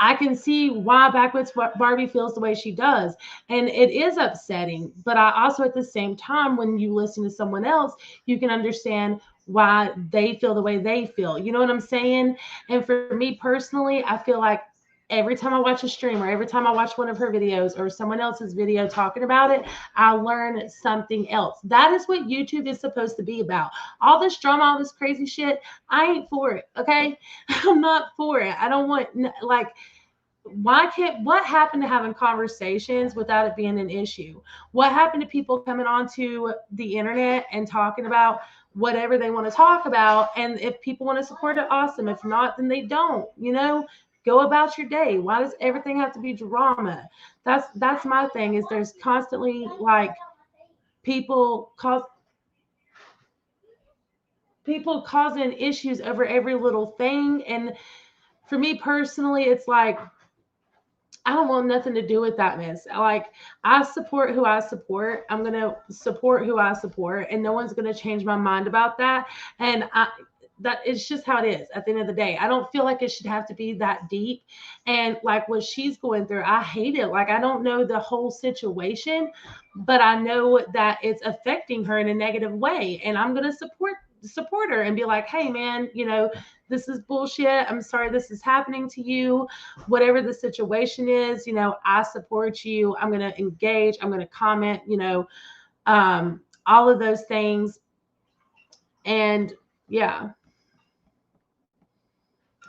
I can see why Backwoods Barbie feels the way she does. And it is upsetting. But I also, at the same time, when you listen to someone else, you can understand why they feel the way they feel. You know what I'm saying? And for me personally, I feel like every time I watch a stream or every time I watch one of her videos or someone else's video talking about it, I learn something else. That is what YouTube is supposed to be about. All this drama, all this crazy shit, I ain't for it. Okay. I'm not for it. I don't want, like, what happened to having conversations without it being an issue? What happened to people coming onto the internet and talking about whatever they want to talk about? And if people want to support it, awesome. If not, then they don't, go about your day. Why does everything have to be drama? That's my thing, is there's constantly like people causing issues over every little thing. And for me personally, it's like, I don't want nothing to do with that mess. Like, I support who I support. I'm going to support who I support, and no one's going to change my mind about that. And that it's just how it is at the end of the day. I don't feel like it should have to be that deep. And like what she's going through, I hate it. Like, I don't know the whole situation, but I know that it's affecting her in a negative way. And I'm going to support her and be like, hey man, this is bullshit. I'm sorry this is happening to you. Whatever the situation is, I support you. I'm going to engage. I'm going to comment, all of those things. And yeah,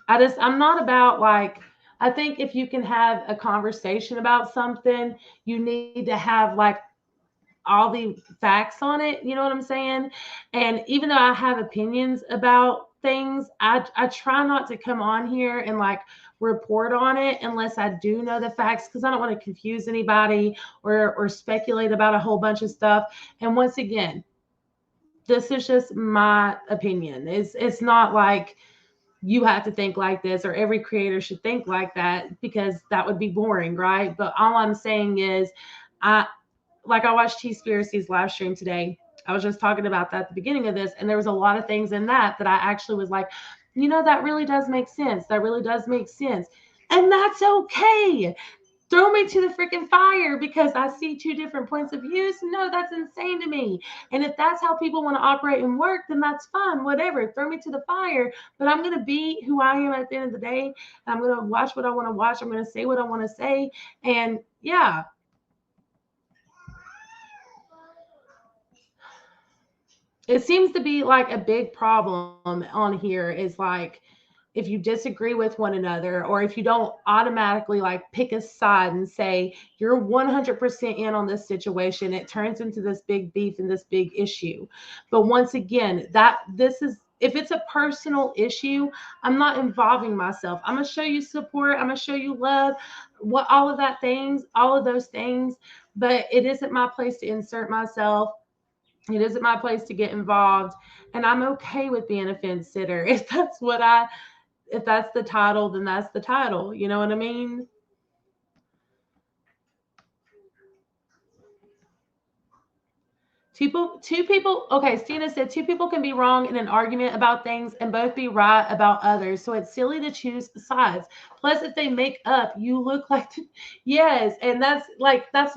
I'm not about like, I think if you can have a conversation about something, you need to have like all the facts on it. You know what I'm saying? And even though I have opinions about things, I try not to come on here and like report on it unless I do know the facts, because I don't want to confuse anybody or speculate about a whole bunch of stuff. And once again, this is just my opinion. It's not like you have to think like this or every creator should think like that, because that would be boring, right? But all I'm saying is, I watched T-Spiracy's live stream today. I was just talking about that at the beginning of this, and there was a lot of things in that I actually was like, that really does make sense. That really does make sense. And that's okay. Throw me to the freaking fire because I see two different points of views. No, that's insane to me. And if that's how people want to operate and work, then that's fine. Whatever. Throw me to the fire. But I'm going to be who I am at the end of the day. And I'm going to watch what I want to watch. I'm going to say what I want to say. And yeah. It seems to be like a big problem on here is like, if you disagree with one another, or if you don't automatically like pick a side and say you're 100% in on this situation, it turns into this big beef and this big issue. But once again, if it's a personal issue, I'm not involving myself. I'm going to show you support. I'm going to show you love, all of those things. But it isn't my place to insert myself. It isn't my place to get involved. And I'm okay with being a fence sitter. If that's the title, then that's the title. You know what I mean? Two people. Okay, Stina said 2 people can be wrong in an argument about things and both be right about others. So it's silly to choose sides. Plus, if they make up, you look like, yes. And that's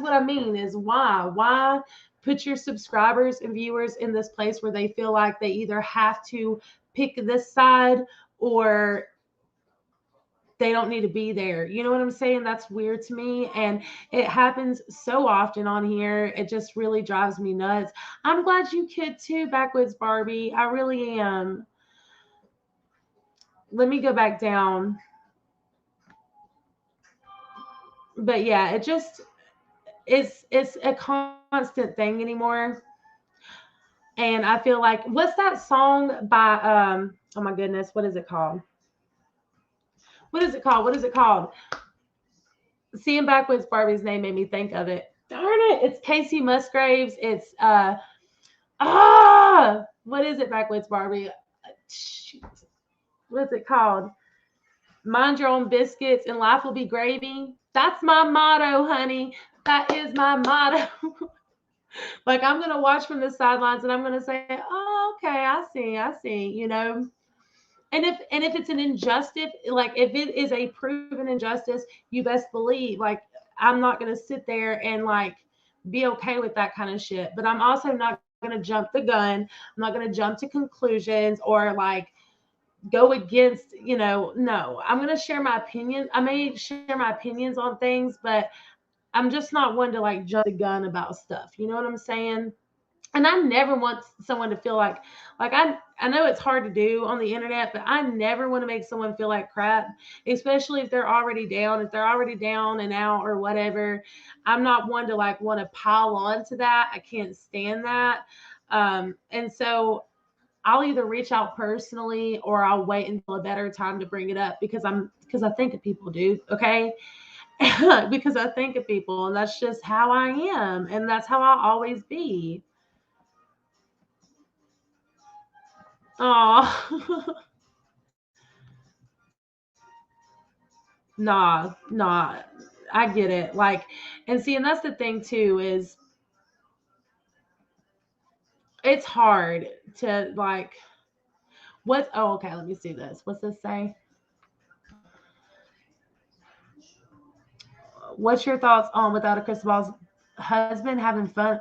what I mean is why put your subscribers and viewers in this place where they feel like they either have to pick this side or they don't need to be there. You know what I'm saying? That's weird to me. And it happens so often on here. It just really drives me nuts. I'm glad you could too, Backwoods Barbie. I really am. Let me go back down. But yeah, it's a constant thing anymore. And I feel like, what's that song by oh my goodness, what is it called? What is it called? Seeing Backwoods Barbie's name made me think of it. Darn it. It's Casey Musgraves. It's what is it, Backwoods Barbie? Shoot. What's it called? Mind your own biscuits and life will be gravy. That's my motto, honey. That is my motto. Like, I'm gonna watch from the sidelines and I'm gonna say, oh, okay, I see, And if it's an injustice, like if it is a proven injustice, you best believe, like, I'm not gonna sit there and like be okay with that kind of shit. But I'm also not gonna jump the gun. I'm not gonna jump to conclusions or like go against, no. I'm gonna share my opinion. I may share my opinions on things, but I'm just not one to like jump the gun about stuff. You know what I'm saying? And I never want someone to feel like I know it's hard to do on the internet, but I never want to make someone feel like crap, especially if they're already down, and out or whatever. I'm not one to like want to pile on to that. I can't stand that. And so I'll either reach out personally or I'll wait until a better time to bring it up because I think of people, dude. Okay. Because I think of people, and that's just how I am, and that's how I'll always be. Oh, nah. I get it. Like, and see, and that's the thing too, is it's hard to like, okay, let me see this. What's this say? What's your thoughts on Without a Crystal Ball's husband having fun?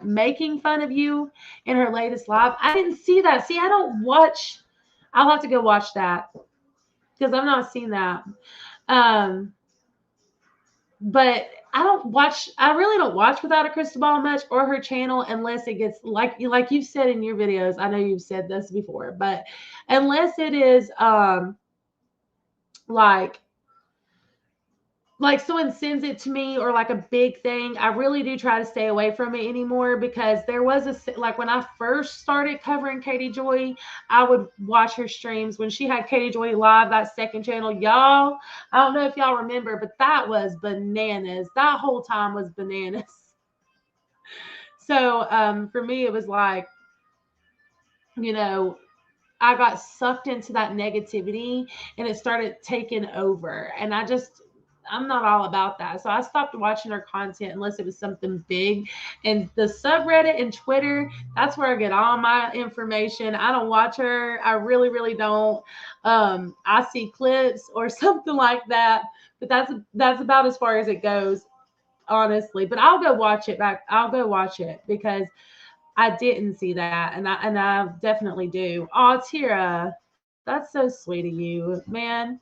Making fun of you in her latest live? I didn't see that. See, I don't watch. I'll have to go watch that because I've not seen that. Um, but I really don't watch Without a Crystal Ball much or her channel unless it gets like you've said in your videos. I know you've said this before, but unless it is like someone sends it to me or like a big thing, I really do try to stay away from it anymore because there was like when I first started covering Katie Joy, I would watch her streams when she had Katie Joy Live, that second channel. Y'all, I don't know if y'all remember, but that was bananas. That whole time was bananas. So for me, it was like, you know, I got sucked into that negativity and it started taking over. And I'm not all about that. So I stopped watching her content unless it was something big. And the subreddit and Twitter, that's where I get all my information. I don't watch her. I really, really don't. I see clips or something like that. But that's about as far as it goes, honestly. But I'll go watch it back. I'll go watch it because I didn't see that, and I definitely do. Oh, Tira, that's so sweet of you, man.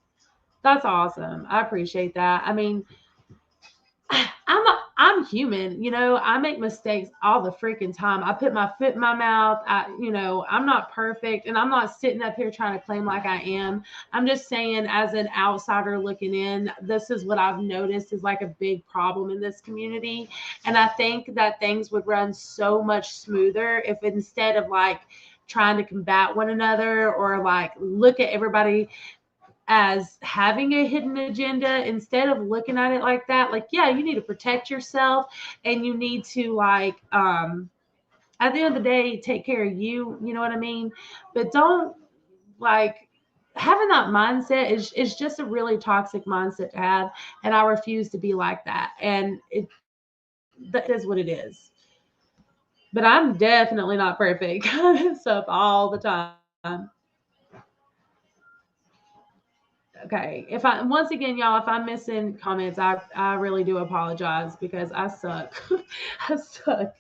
That's awesome. I appreciate that. I mean, I'm human, I make mistakes all the freaking time. I put my foot in my mouth. I'm not perfect, and I'm not sitting up here trying to claim like I am. I'm just saying, as an outsider looking in, this is what I've noticed is like a big problem in this community. And I think that things would run so much smoother if instead of like trying to combat one another or like look at everybody as having a hidden agenda, instead of looking at it like that, like, yeah, you need to protect yourself and you need to like at the end of the day take care of you, you know what I mean? But don't like having that mindset is just a really toxic mindset to have, and I refuse to be like that. And that is what it is. But I'm definitely not perfect. Stuff all the time. Okay. If I once again, y'all, if I'm missing comments, I really do apologize because I suck. I suck.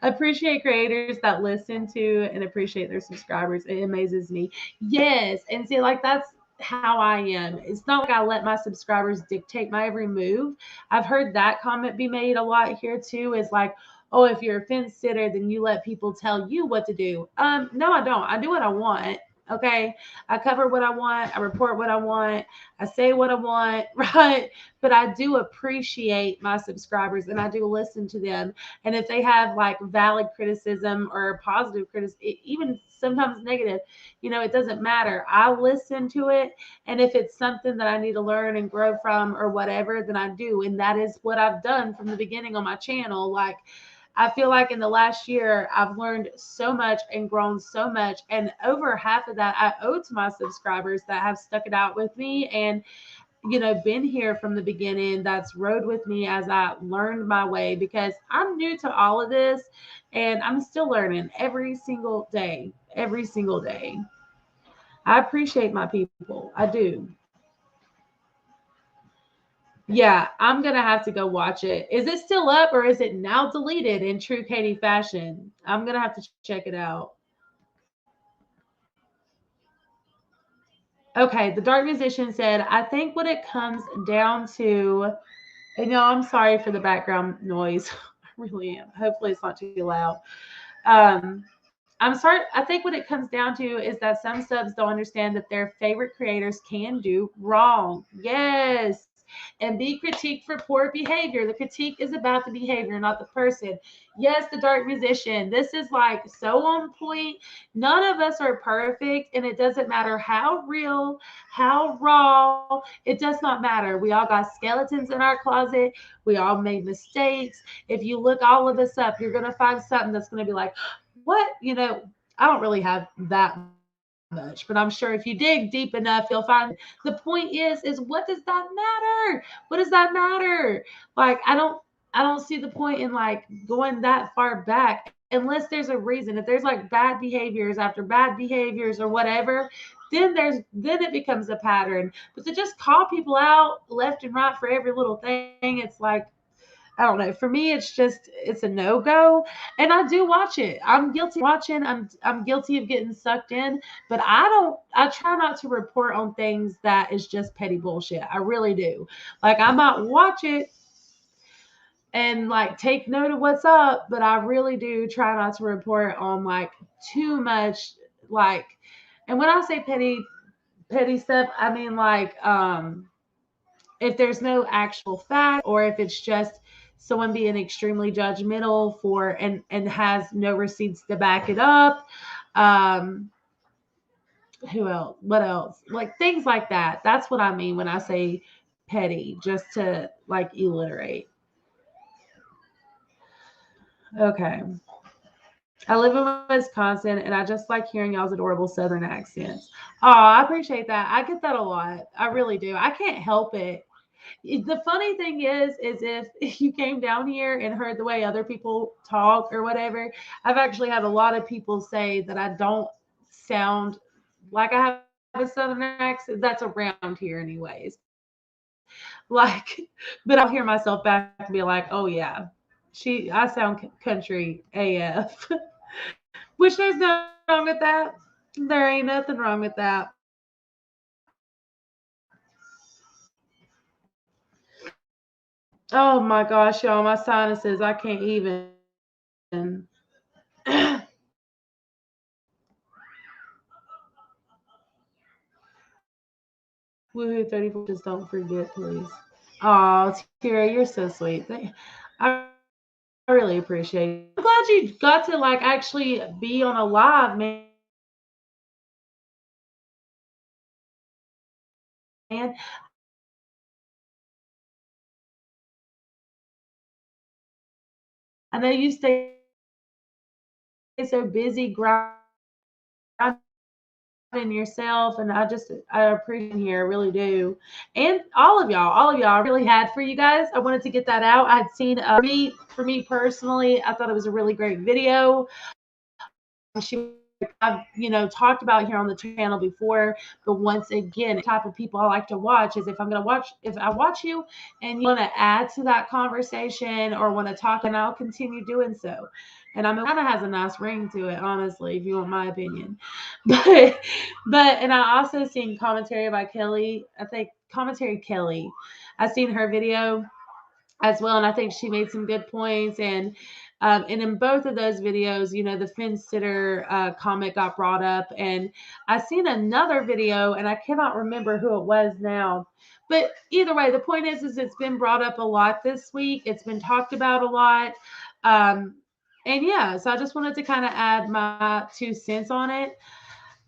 I appreciate creators that listen to and appreciate their subscribers. It amazes me. Yes, and see, like that's how I am. It's not like I let my subscribers dictate my every move. I've heard that comment be made a lot here too. Is like, oh, if you're a fence sitter, then you let people tell you what to do. No, I don't. I do what I want. Okay. I cover what I want. I report what I want. I say what I want, right? But I do appreciate my subscribers and I do listen to them. And if they have like valid criticism or positive criticism, even sometimes negative, it doesn't matter. I listen to it. And if it's something that I need to learn and grow from or whatever, then I do. And that is what I've done from the beginning on my channel. Like, I feel like in the last year, I've learned so much and grown so much. And over half of that, I owe to my subscribers that have stuck it out with me and, been here from the beginning, that's rode with me as I learned my way, because I'm new to all of this and I'm still learning every single day, every single day. I appreciate my people. I do. Yeah, I'm gonna have to go watch it. Is it still up or is it now deleted in true Katie fashion? I'm gonna have to check it out. Okay, the Dark Musician said, I think what it comes down to, I'm sorry for the background noise. I really am. Hopefully it's not too loud. Um, I'm sorry. I think what it comes down to is that some subs don't understand that their favorite creators can do wrong. Yes. And be critiqued for poor behavior. The critique is about the behavior, not the person. Yes, the Dark Musician. This is like so on point. None of us are perfect, and it doesn't matter how real, how raw, it does not matter. We all got skeletons in our closet. We all made mistakes. If you look all of us up, you're going to find something that's going to be like, what, I don't really have that much, but I'm sure if you dig deep enough, you'll find the point is what does that matter? What does that matter? Like, I don't see the point in like going that far back unless there's a reason. If there's like bad behaviors after bad behaviors or whatever, then it becomes a pattern. But to just call people out left and right for every little thing, it's like, I don't know. For me, it's a no go, and I do watch it. I'm guilty of watching. I'm guilty of getting sucked in, but I don't. I try not to report on things that is just petty bullshit. I really do. Like, I might watch it and like take note of what's up, but I really do try not to report on like too much. Like, and when I say petty stuff, I mean like if there's no actual fact, or if it's just someone being extremely judgmental for and has no receipts to back it up. um who else, what else, like things like that. That's what I mean when I say petty, just to like alliterate. Okay, I live in Wisconsin and I just like hearing y'all's adorable southern accents. Oh, I appreciate that. I get that a lot. I really do. I can't help it. The funny thing is if you came down here and heard the way other people talk or whatever, I've actually had a lot of people say that I don't sound like I have a southern accent. That's around here anyways. Like, but I'll hear myself back and be like, oh yeah, I sound country AF. Which there's nothing wrong with that. There ain't nothing wrong with that. Oh my gosh, y'all, my sinuses, I can't even. Woohoo 34, just don't forget, please. Oh, Tira, you're so sweet. I really appreciate it. I'm glad you got to like actually be on a live, man. I know you stay so busy grinding yourself, and I appreciate you here, I really do. And all of y'all I really had for you guys. I wanted to get that out. I had seen for me personally, I thought it was a really great video. I've talked about here on the channel before, but once again, the type of people I like to watch is if I watch you and you want to add to that conversation or want to talk, and I'll continue doing so. And I mean, it kind of has a nice ring to it, honestly, if you want my opinion. And I also seen commentary by Kelly. I think commentary Kelly. I seen her video as well, and I think she made some good points. And in both of those videos, the Finn Sitter comment got brought up, and I seen another video, and I cannot remember who it was now. But either way, the point is it's been brought up a lot this week. It's been talked about a lot. And yeah, so I just wanted to kind of add my 2 cents on it.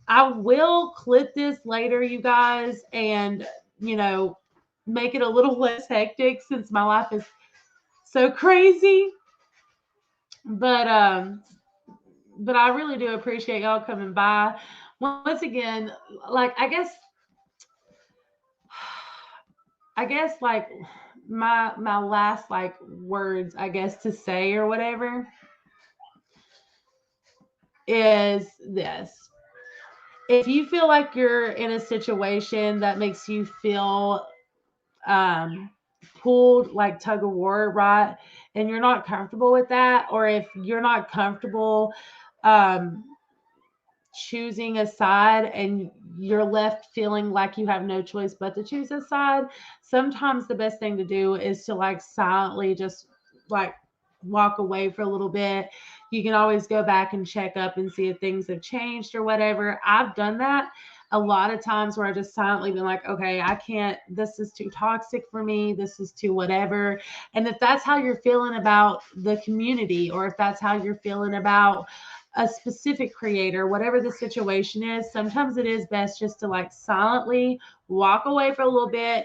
I will clip this later, you guys, and make it a little less hectic since my life is so crazy. But I really do appreciate y'all coming by. Once again, like I guess like my last like words I guess to say or whatever is this. If you feel like you're in a situation that makes you feel um pulled like tug of war, right? And you're not comfortable with that, or if you're not comfortable um choosing a side and you're left feeling like you have no choice but to choose a side, sometimes the best thing to do is to like silently just like walk away for a little bit. You can always go back and check up and see if things have changed or whatever. I've done that a lot of times where I just silently been like, okay, I can't, this is too toxic for me. This is too whatever. And if that's how you're feeling about the community, or if that's how you're feeling about a specific creator, whatever the situation is, sometimes it is best just to like silently walk away for a little bit.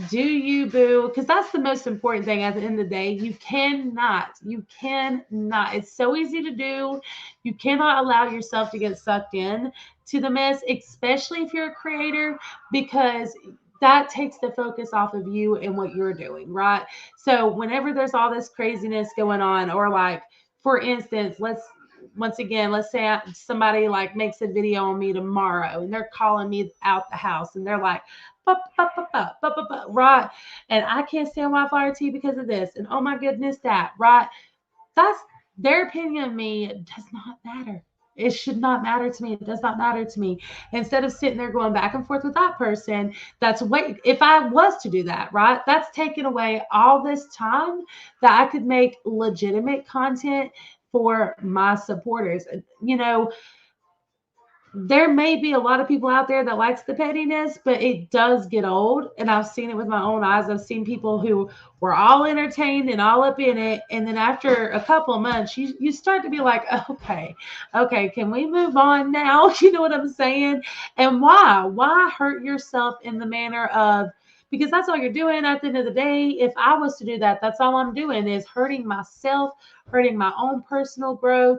Do you, boo? Because that's the most important thing at the end of the day. You cannot, it's so easy to do. You cannot allow yourself to get sucked in to the mess, especially if you're a creator, because that takes the focus off of you and what you're doing, right? So whenever there's all this craziness going on, or like, for instance, let's say somebody like makes a video on me tomorrow and they're calling me out the house and they're like, right? And I can't stand Wildflower tea because of this. And oh my goodness, that, right? That's their opinion of me does not matter. It should not matter to me. It does not matter to me. Instead of sitting there going back and forth with that person, that's wait. If I was to do that, right, that's taking away all this time that I could make legitimate content for my supporters. You know, there may be a lot of people out there that likes the pettiness, but it does get old. And I've seen it with my own eyes. I've seen people who were all entertained and all up in it. And then after a couple of months, you start to be like, okay, can we move on now? You know what I'm saying? And why? Why hurt yourself in the manner of, because that's all you're doing at the end of the day. If I was to do that, that's all I'm doing is hurting myself, hurting my own personal growth,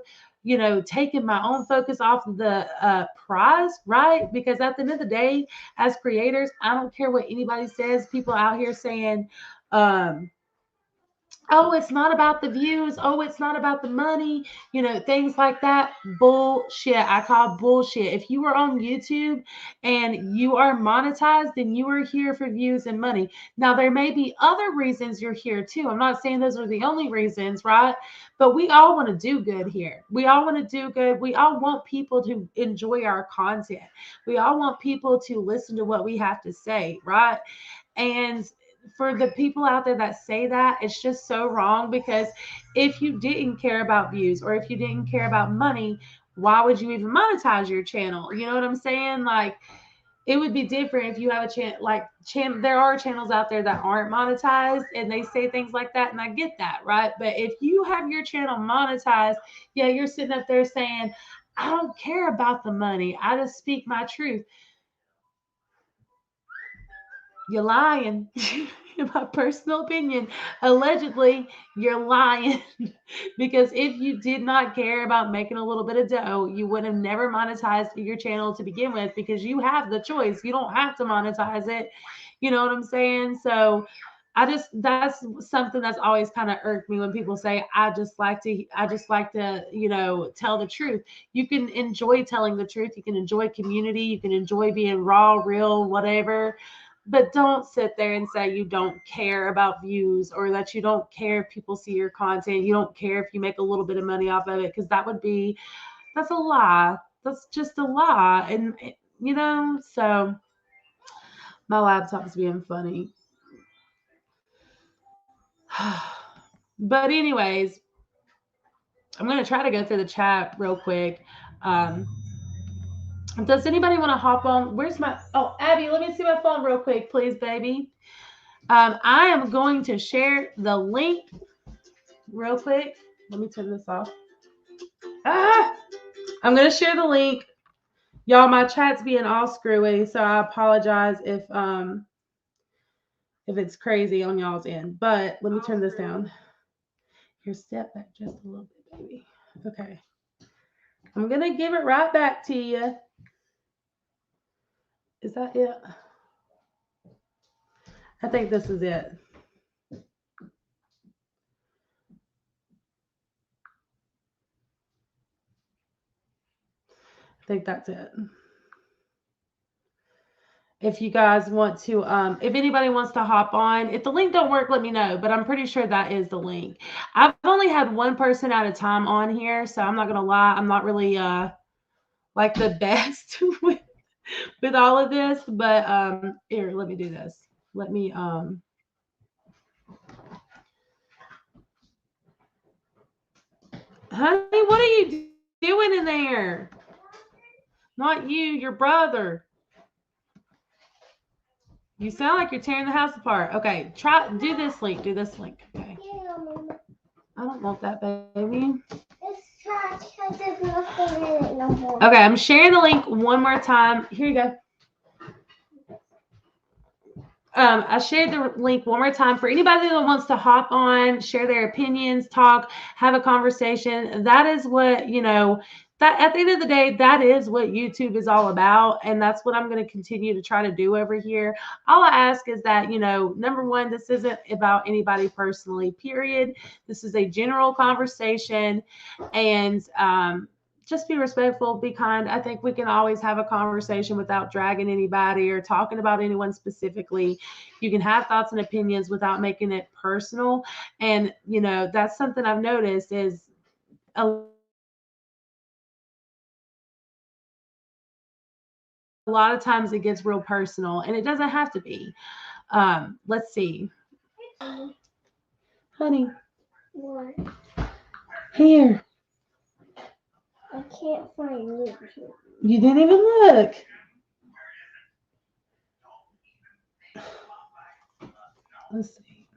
taking my own focus off of the prize, right? Because at the end of the day, as creators, I don't care what anybody says. People out here saying, um, oh, it's not about the views. Oh, it's not about the money. Things like that. Bullshit. I call bullshit. If you are on YouTube and you are monetized, then you are here for views and money. Now, there may be other reasons you're here too. I'm not saying those are the only reasons, right? But we all want to do good here. We all want to do good. We all want people to enjoy our content. We all want people to listen to what we have to say, right? And for the people out there that say that, it's just so wrong, because if you didn't care about views, or if you didn't care about money, why would you even monetize your channel? You know what I'm saying? Like, it would be different if you have a there are channels out there that aren't monetized and they say things like that, and I get that, right? But if you have your channel monetized, yeah, you're sitting up there saying, I don't care about the money, I just speak my truth. You're lying. In my personal opinion, allegedly, you're lying. Because if you did not care about making a little bit of dough, you would have never monetized your channel to begin with, because you have the choice. You don't have to monetize it. You know what I'm saying? So that's something that's always kind of irked me when people say, I just like to, tell the truth. You can enjoy telling the truth. You can enjoy community. You can enjoy being raw, real, whatever, but don't sit there and say you don't care about views, or that you don't care if people see your content. You don't care if you make a little bit of money off of it, because that's a lie. That's just a lie. And, so my laptop's being funny. But, anyways, I'm going to try to go through the chat real quick. Um, does anybody want to hop on? Where's my, oh, Abby, let me see my phone real quick, please, baby. I am going to share the link real quick. Let me turn this off. I'm going to share the link. Y'all, my chat's being all screwy, so I apologize if it's crazy on y'all's end. But let me turn this down. Here, step back just a little bit, baby. Okay. I'm going to give it right back to you. Is that it? I think this is it. I think that's it. If you guys want to, if anybody wants to hop on, if the link don't work, let me know, but I'm pretty sure that is the link. I've only had one person at a time on here, so I'm not going to lie. I'm not really, like the best with all of this, but, here, let me do this. Let me, honey, what are you doing in there? Not you, your brother. You sound like you're tearing the house apart. Okay, do this link. Do this link. Okay. I don't want that, baby. Okay, I'm sharing the link one more time. Here you go. I shared the link one more time for anybody that wants to hop on, share their opinions, talk, have a conversation. That is what, that at the end of the day, that is what YouTube is all about. And that's what I'm going to continue to try to do over here. All I ask is that, number one, this isn't about anybody personally, period. This is a general conversation. And, just be respectful, be kind. I think we can always have a conversation without dragging anybody or talking about anyone specifically. You can have thoughts and opinions without making it personal. And, that's something I've noticed is a lot of times it gets real personal, and it doesn't have to be. Let's see. Honey. What? Here. I can't find YouTube. You didn't even look. Let's see.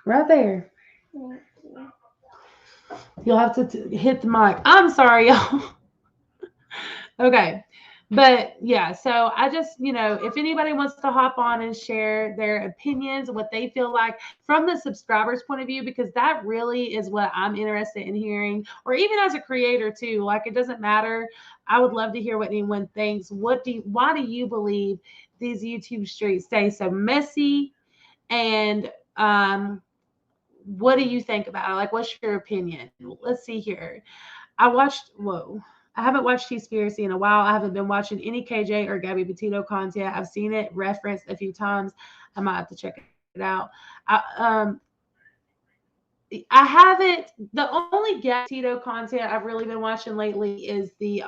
Right there. You'll have to hit the mic. I'm sorry, y'all. Okay. But yeah, so I just, if anybody wants to hop on and share their opinions, what they feel like from the subscribers' point of view, because that really is what I'm interested in hearing, or even as a creator too. Like, it doesn't matter. I would love to hear what anyone thinks. Why do you believe these YouTube streets stay so messy? And what do you think about it? Like, what's your opinion? Let's see here. I haven't watched Teespiracy in a while. I haven't been watching any KJ or Gabby Petito content. I've seen it referenced a few times. I might have to check it out. I haven't. The only Gabby Petito content I've really been watching lately is the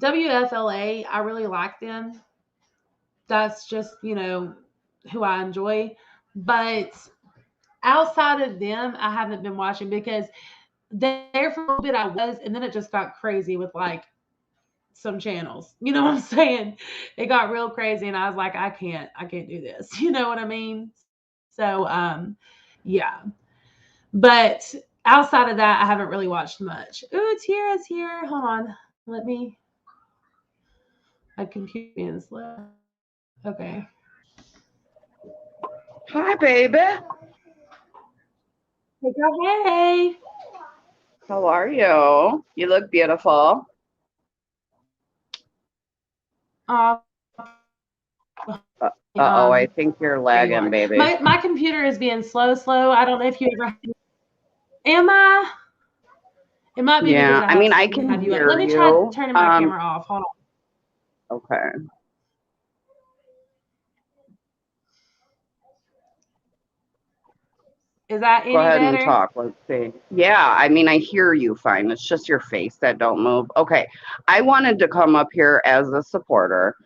WFLA. I really like them. That's just who I enjoy. But outside of them, I haven't been watching because there for a little bit I was, and then it just got crazy with like some channels. You know what I'm saying? It got real crazy, and I was like, I can't do this. You know what I mean? So, yeah. But outside of that, I haven't really watched much. Ooh, Tiara's here. Hold on. Let me. My computer being slow. Okay. Hi, baby. Hey, girl. Hey. How are you? You look beautiful. Uh, Uh-oh, I think you're lagging, baby. My computer is being slow. I don't know if you ever. Am I? It might be. Yeah, I mean, I can hear you. Let me try turning my camera off. Hold on. Okay. Is that any Go ahead better? and talk. Let's see. Yeah, I mean, I hear you fine. It's just your face that don't move. Okay. I wanted to come up here as a supporter.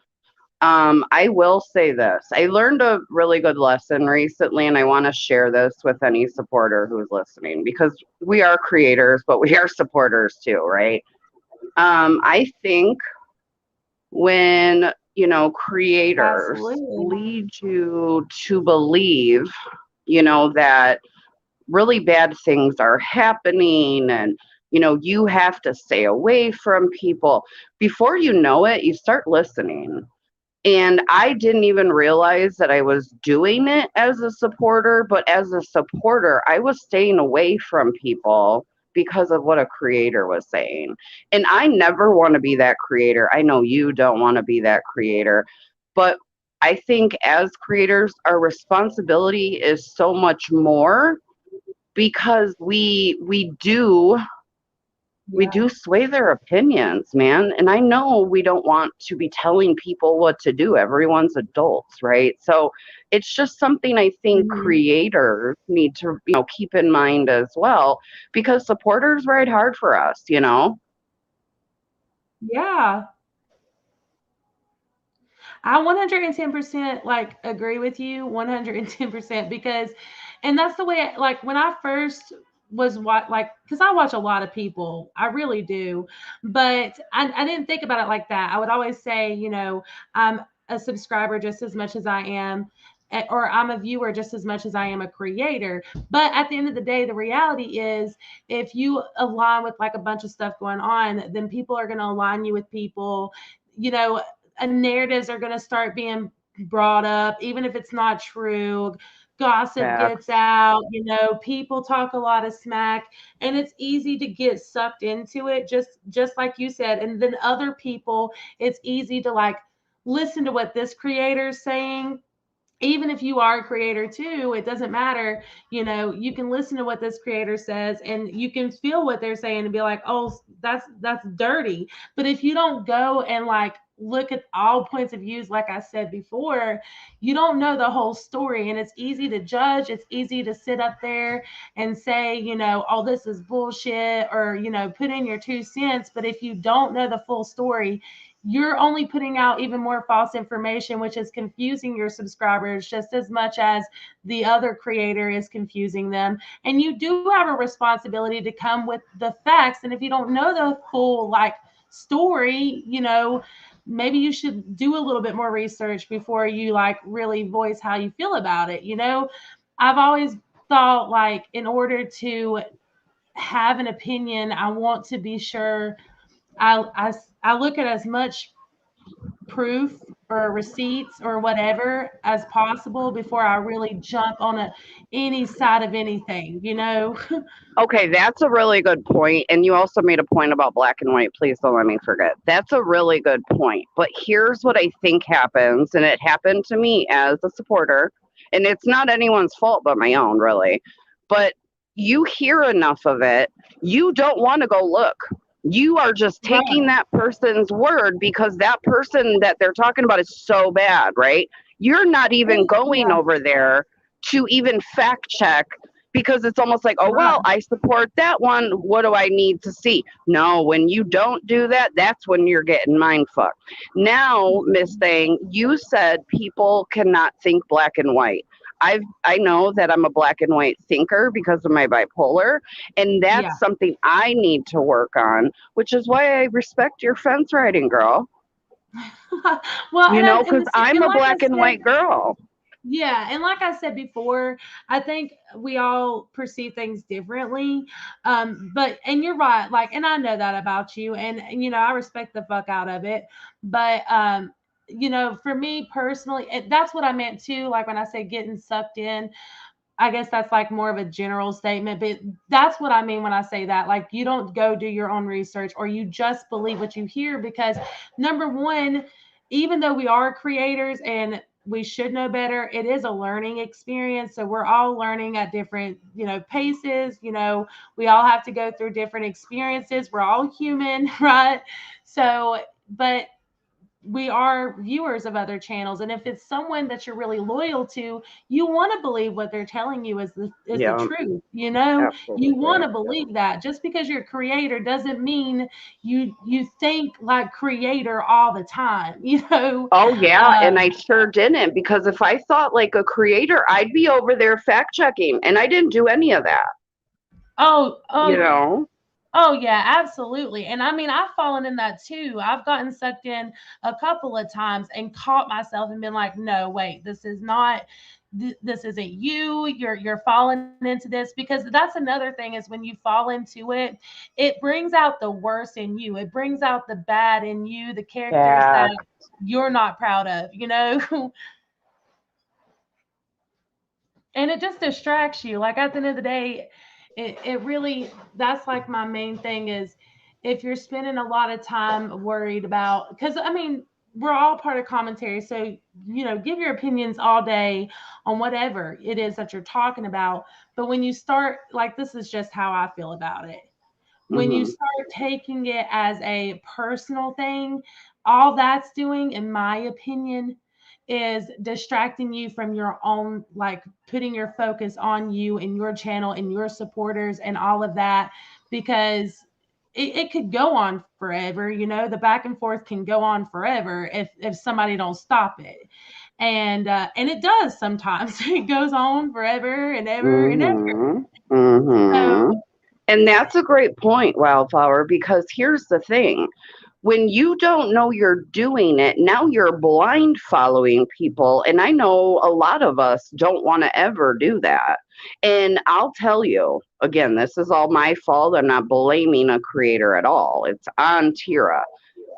I will say this. I learned a really good lesson recently, and I want to share this with any supporter who's listening, because we are creators, but we are supporters too, right? I think when, creators lead you to believe, that really bad things are happening, and you have to stay away from people, before you know it, you start listening. And I didn't even realize that I was doing it as a supporter, but as a supporter, I was staying away from people because of what a creator was saying. And I never want to be that creator. I know you don't want to be that creator, but I think as creators, our responsibility is so much more because we do sway their opinions, man. And I know we don't want to be telling people what to do. Everyone's adults, right? So it's just something I think creators need to, keep in mind as well, because supporters ride hard for us, Yeah. I 110% like agree with you 110% because, and that's the way, like when I first was what, like, because I watch a lot of people, I really do, but I didn't think about it like that. I would always say, I'm a subscriber just as much as I am, or I'm a viewer just as much as I am a creator. But at the end of the day, the reality is if you align with like a bunch of stuff going on, then people are going to align you with people, you know, narratives are going to start being brought up, even if it's not true. Gossip gets Facts. out, people talk a lot of smack, and it's easy to get sucked into it, just like you said. And then other people, it's easy to like listen to what this creator is saying. Even if you are a creator too, it doesn't matter. You can listen to what this creator says and you can feel what they're saying and be like, oh, that's dirty. But if you don't go and like look at all points of views, like I said before, you don't know the whole story. And it's easy to judge. It's easy to sit up there and say, oh, this is bullshit, or put in your 2 cents. But if you don't know the full story, you're only putting out even more false information, which is confusing your subscribers just as much as the other creator is confusing them. And you do have a responsibility to come with the facts. And if you don't know the full like story, maybe you should do a little bit more research before you like really voice how you feel about it. I've always thought like in order to have an opinion, I want to be sure I look at as much proof or receipts or whatever as possible before I really jump on any side of anything. Okay, that's a really good point. And you also made a point about black and white. Please don't let me forget. That's a really good point. But here's what I think happens, and it happened to me as a supporter, and it's not anyone's fault but my own, really. But you hear enough of it, you don't want to go look. You are just taking Right. that person's word because that person that they're talking about is so bad, right? You're not even going Yeah. over there to even fact check because it's almost like, oh, Right. well, I support that one. What do I need to see? No, when you don't do that, that's when you're getting mind fucked. Now, Miss Thing, you said people cannot think black and white. I know that I'm a black and white thinker because of my bipolar, and Yeah. that's something I need to work on, which is why I respect your fence riding, girl. Well, and Because I'm and a like I black and said, white girl. yeah, and like I said before, I think we all perceive things differently. But and you're right, like, and I know that about you, and I respect the fuck out of it. But for me personally, that's what I meant too. Like when I say getting sucked in, I guess that's like more of a general statement, but that's what I mean when I say that. Like, you don't go do your own research or you just believe what you hear because, number one, even though we are creators and we should know better, it is a learning experience. So we're all learning at different, paces. We all have to go through different experiences. We're all human, right? So, but we are viewers of other channels, and if it's someone that you're really loyal to, you want to believe what they're telling you is the Yeah, truth. You want absolutely. to believe that. Just because you're a creator doesn't mean you think like creator all the time. Oh, yeah, and I um, sure didn't because if I thought like a creator, I'd be over there fact checking, and I didn't do any of that, oh you oh know? Oh yeah, absolutely. And I mean, I've fallen in that too. I've gotten sucked in a couple of times and caught myself and been like, "No, wait, this is not this isn't you. You're falling into this." Because that's another thing is when you fall into it, it brings out the worst in you. It brings out the bad in you, the characters Yeah. that you're not proud of, you know? And it just distracts you. Like at the end of the day, it really, that's like my main thing is if you're spending a lot of time worried about, because I mean, we're all part of commentary, so give your opinions all day on whatever it is that you're talking about. But when you start, like, this is just how I feel about it, when you Hmm. start taking it as a personal thing, all that's doing, in my opinion, is distracting you from your own, like putting your focus on you and your channel and your supporters and all of that, because it could go on forever. The back and forth can go on forever if somebody don't stop it. And it does sometimes. It goes on forever and ever and ever. Hmm. So Hmm. And that's a great point, Wildflower, because here's the thing. When you don't know you're doing it, now you're blind following people. And I know a lot of us don't want to ever do that. And I'll tell you, again, this is all my fault. I'm not blaming a creator at all. It's on Tira.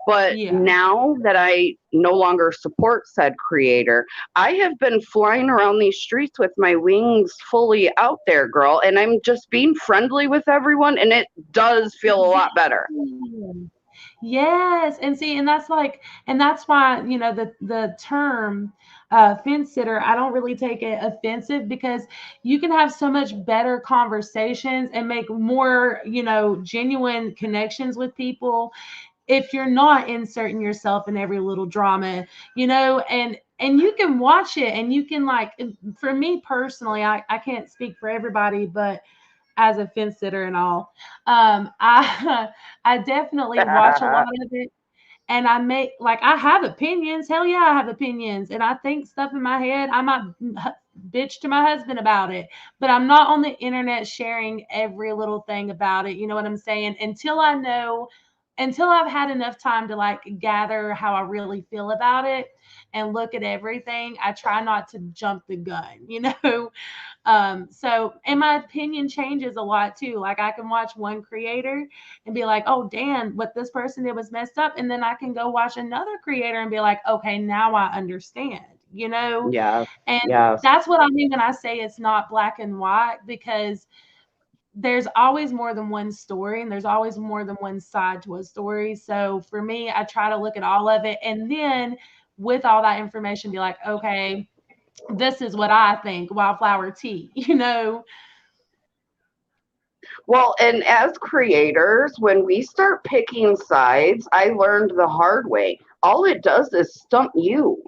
But yeah. now that I no longer support said creator, I have been flying around these streets with my wings fully out there, girl. And I'm just being friendly with everyone. And it does feel a lot better. Exactly. Yes, and see, and that's like, and that's why the term fence sitter, I don't really take it offensive, because you can have so much better conversations and make more genuine connections with people if you're not inserting yourself in every little drama, and you can watch it and you can, like, for me personally, I can't speak for everybody, but as a fence sitter and all. I I definitely watch a lot of it, and I make, like, I have opinions. Hell yeah, I have opinions, and I think stuff in my head. I might bitch to my husband about it, but I'm not on the internet sharing every little thing about it. You know what I'm saying? Until I've had enough time to, like, gather how I really feel about it and look at everything, I try not to jump the gun. So, and my opinion changes a lot too. Like, I can watch one creator and be like, oh, Dan, what this person did was messed up. And then I can go watch another creator and be like, okay, now I understand. Yes, And yes. that's what I mean when I say it's not black and white, because there's always more than one story and there's always more than one side to a story. So for me, I try to look at all of it. And then with all that information, be like, okay, this is what I think, Wildflower tea. Well, and as creators, when we start picking sides, I learned the hard way. All it does is stump you.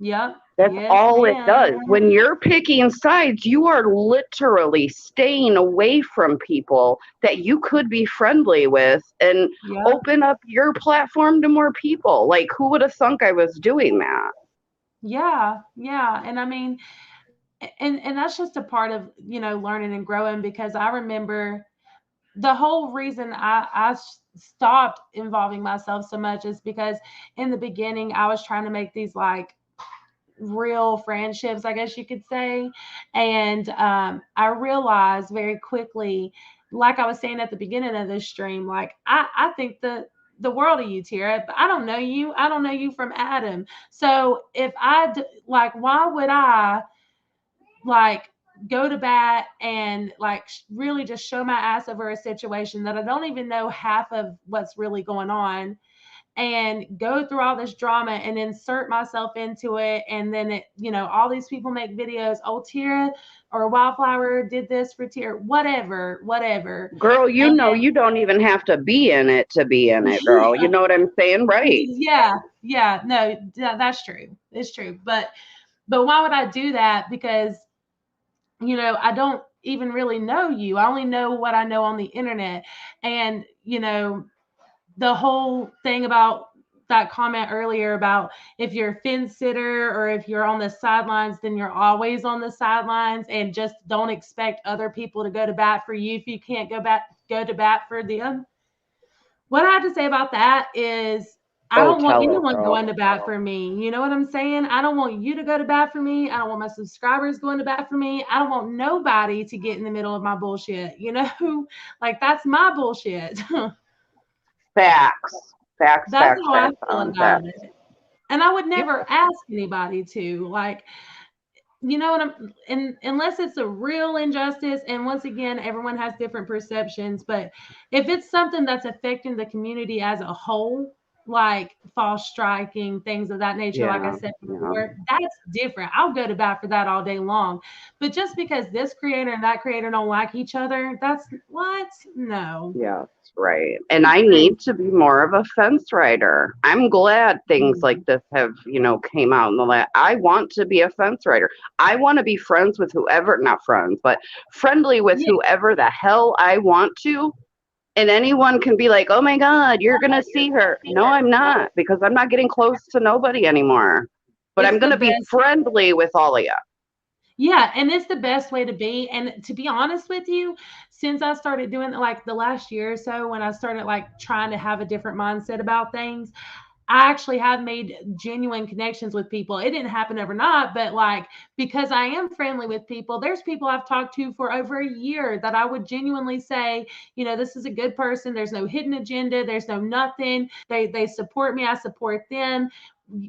Yep. That's Yes, all it ma'am. does. When you're picking sides, you are literally staying away from people that you could be friendly with and Yep. open up your platform to more people. Like, who would have thunk I was doing that? Yeah. Yeah. And I mean, and that's just a part of, learning and growing, because I remember the whole reason I stopped involving myself so much is because in the beginning I was trying to make these, like, real friendships, I guess you could say. And I realized very quickly, like I was saying at the beginning of this stream, like, I think the world of you, Tara, but I don't know you. I don't know you from Adam. So if like, why would I, like, go to bat and, like, really just show my ass over a situation that I don't even know half of what's really going on, and go through all this drama and insert myself into it. And then all these people make videos. Oh, Tira or Wildflower did this for Tira, whatever, whatever. Girl, you And know, you don't even have to be in it to be in it, girl. You yeah, know what I'm saying? Right. yeah, no, that's true. It's true. But why would I do that? Because I don't even really know you. I only know what I know on the internet. And the whole thing about that comment earlier about if you're a fence sitter or if you're on the sidelines, then you're always on the sidelines, and just don't expect other people to go to bat for you if you can't go go to bat for them. What I have to say about that is I Oh, don't want tell it, anyone girl. going to bat for me. You know what I'm saying? I don't want you to go to bat for me. I don't want my subscribers going to bat for me. I don't want nobody to get in the middle of my bullshit. You know, like that's my bullshit. Facts. Facts, That's facts, how I facts feel on about facts. it. And I would Yeah. never ask anybody to. Like, you know what unless it's a real injustice, and once again everyone has different perceptions, but if it's something that's affecting the community as a whole, like false striking, things of that nature, like I Yeah. said Yeah. before, that's different. I'll go to bat for that all day long. But just because this creator and that creator don't like each other, that's what? No. Yes, right. And I need to be more of a fence rider. I'm glad things like this have, came out in the last. I want to be a fence rider. I want to be friends with whoever, not friends, but friendly with Yeah. whoever the hell I want to. And anyone can be like, oh my God, you're going to see her. No, I'm not, because I'm not getting close to nobody anymore. But It's I'm going the to be best. friendly with all of you. Yeah, and it's the best way to be. And to be honest with you, since I started doing like the last year or so, when I started like trying to have a different mindset about things, I actually have made genuine connections with people. It didn't happen overnight, but like because I am friendly with people, there's people I've talked to for over a year that I would genuinely say, this is a good person. There's no hidden agenda. There's no nothing. They support me. I support them.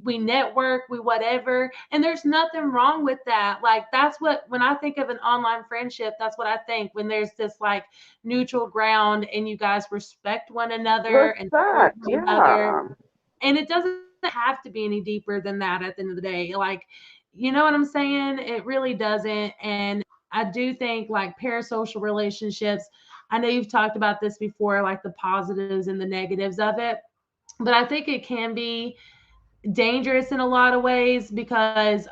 We network, we whatever. And there's nothing wrong with that. Like that's what when I think of an online friendship, that's what I think when there's this like neutral ground and you guys respect one another and support Respect, one another, yeah. and it doesn't have to be any deeper than that at the end of the day. Like, you know what I'm saying? It really doesn't. And I do think like parasocial relationships, I know you've talked about this before, like the positives and the negatives of it, but I think it can be dangerous in a lot of ways because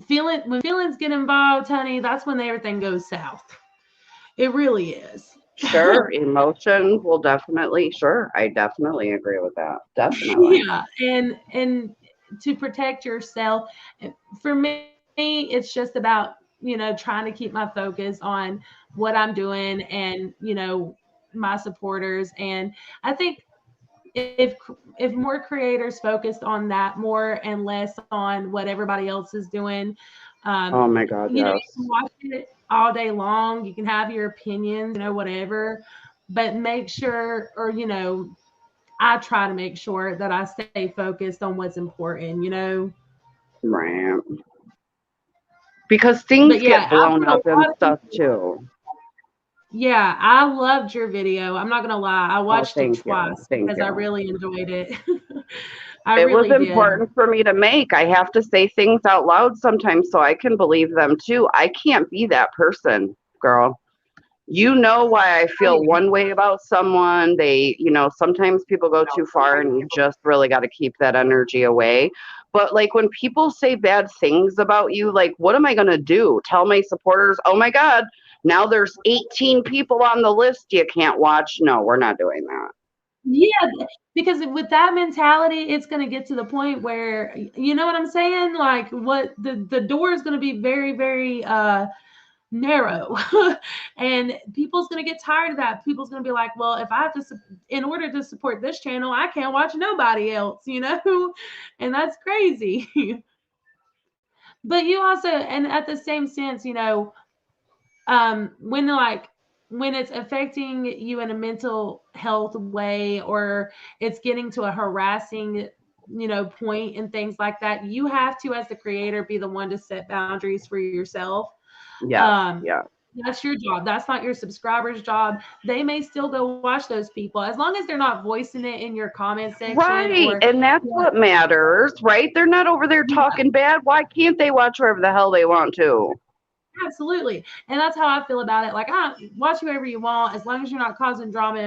when feelings get involved, honey, that's when everything goes south. It really is. Sure, emotions will definitely, sure, I definitely agree with that. Definitely. Yeah, and to protect yourself, for me it's just about trying to keep my focus on what I'm doing and my supporters. And I think if if more creators focused on that more and less on what everybody else is doing, Oh my God, you can yes. watch it all day long, you can have your opinions, whatever, but make sure, or I try to make sure that I stay focused on what's important. Right. Because things But get yeah, I've blown heard a up and lot of stuff people. too. Yeah, I loved your video. I'm not gonna lie. I Oh, watched it thank you. twice Thank because I you. really enjoyed it. I It was really did. important for me to make. I have to say things out loud sometimes so I can believe them too. I can't be that person, girl. You know why I Oh, feel yeah. one way about someone. Sometimes people go too far and you just really got to keep that energy away. But like when people say bad things about you, like, what am I going to do? Tell my supporters, oh my God, now there's 18 people on the list you can't watch? No, we're not doing that. Yeah, because with that mentality, it's going to get to the point where, you know what I'm saying? Like what the door is going to be very, very narrow. And people's going to get tired of that. People's going to be like, well, if I have to, in order to support this channel, I can't watch nobody else. And that's crazy. But you also, and at the same sense, when like, when it's affecting you in a mental health way, or it's getting to a harassing point and things like that, you have to, as the creator, be the one to set boundaries for yourself. Yes, um yeah. that's your job. That's not your subscribers' job. They may still go watch those people as long as they're not voicing it in your comment section Right. or And that's what matters, right? They're not over there yeah, talking bad. Why can't they watch wherever the hell they want to? absolutely. And that's how I feel about it. Like, watch whoever you want, as long as you're not causing drama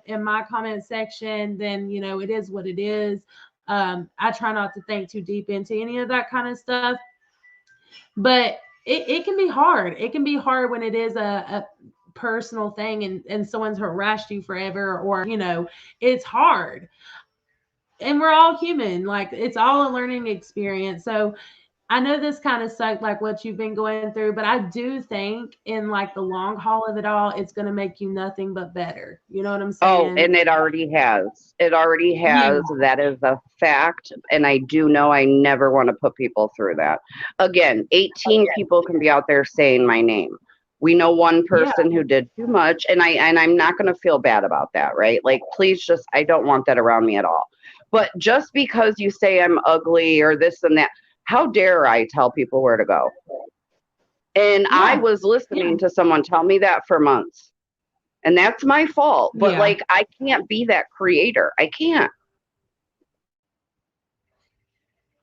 in my comment section, then it is what it is. I try not to think too deep into any of that kind of stuff. But it can be hard. It can be hard when it is a personal thing, and someone's harassed you forever, or it's hard. And we're all human. Like, it's all a learning experience. So I know this kind of sucked, like what you've been going through, but I do think in like the long haul of it all, it's going to make you nothing but better. You know what I'm Oh, saying? and it already has. It already Yeah. has. That is a fact. And I do know I never want to put people through that. Again, 18 people can be out there saying my name. We know one Yeah. person who did too much, and I'm not going to feel bad about that, right? Like, please just, I don't want that around me at all. But just because you say I'm ugly or this and that, how dare I tell people where to go? And I Yeah. was listening to someone tell me that for months. And that's my fault. But Yeah. like, I can't be that creator. I can't.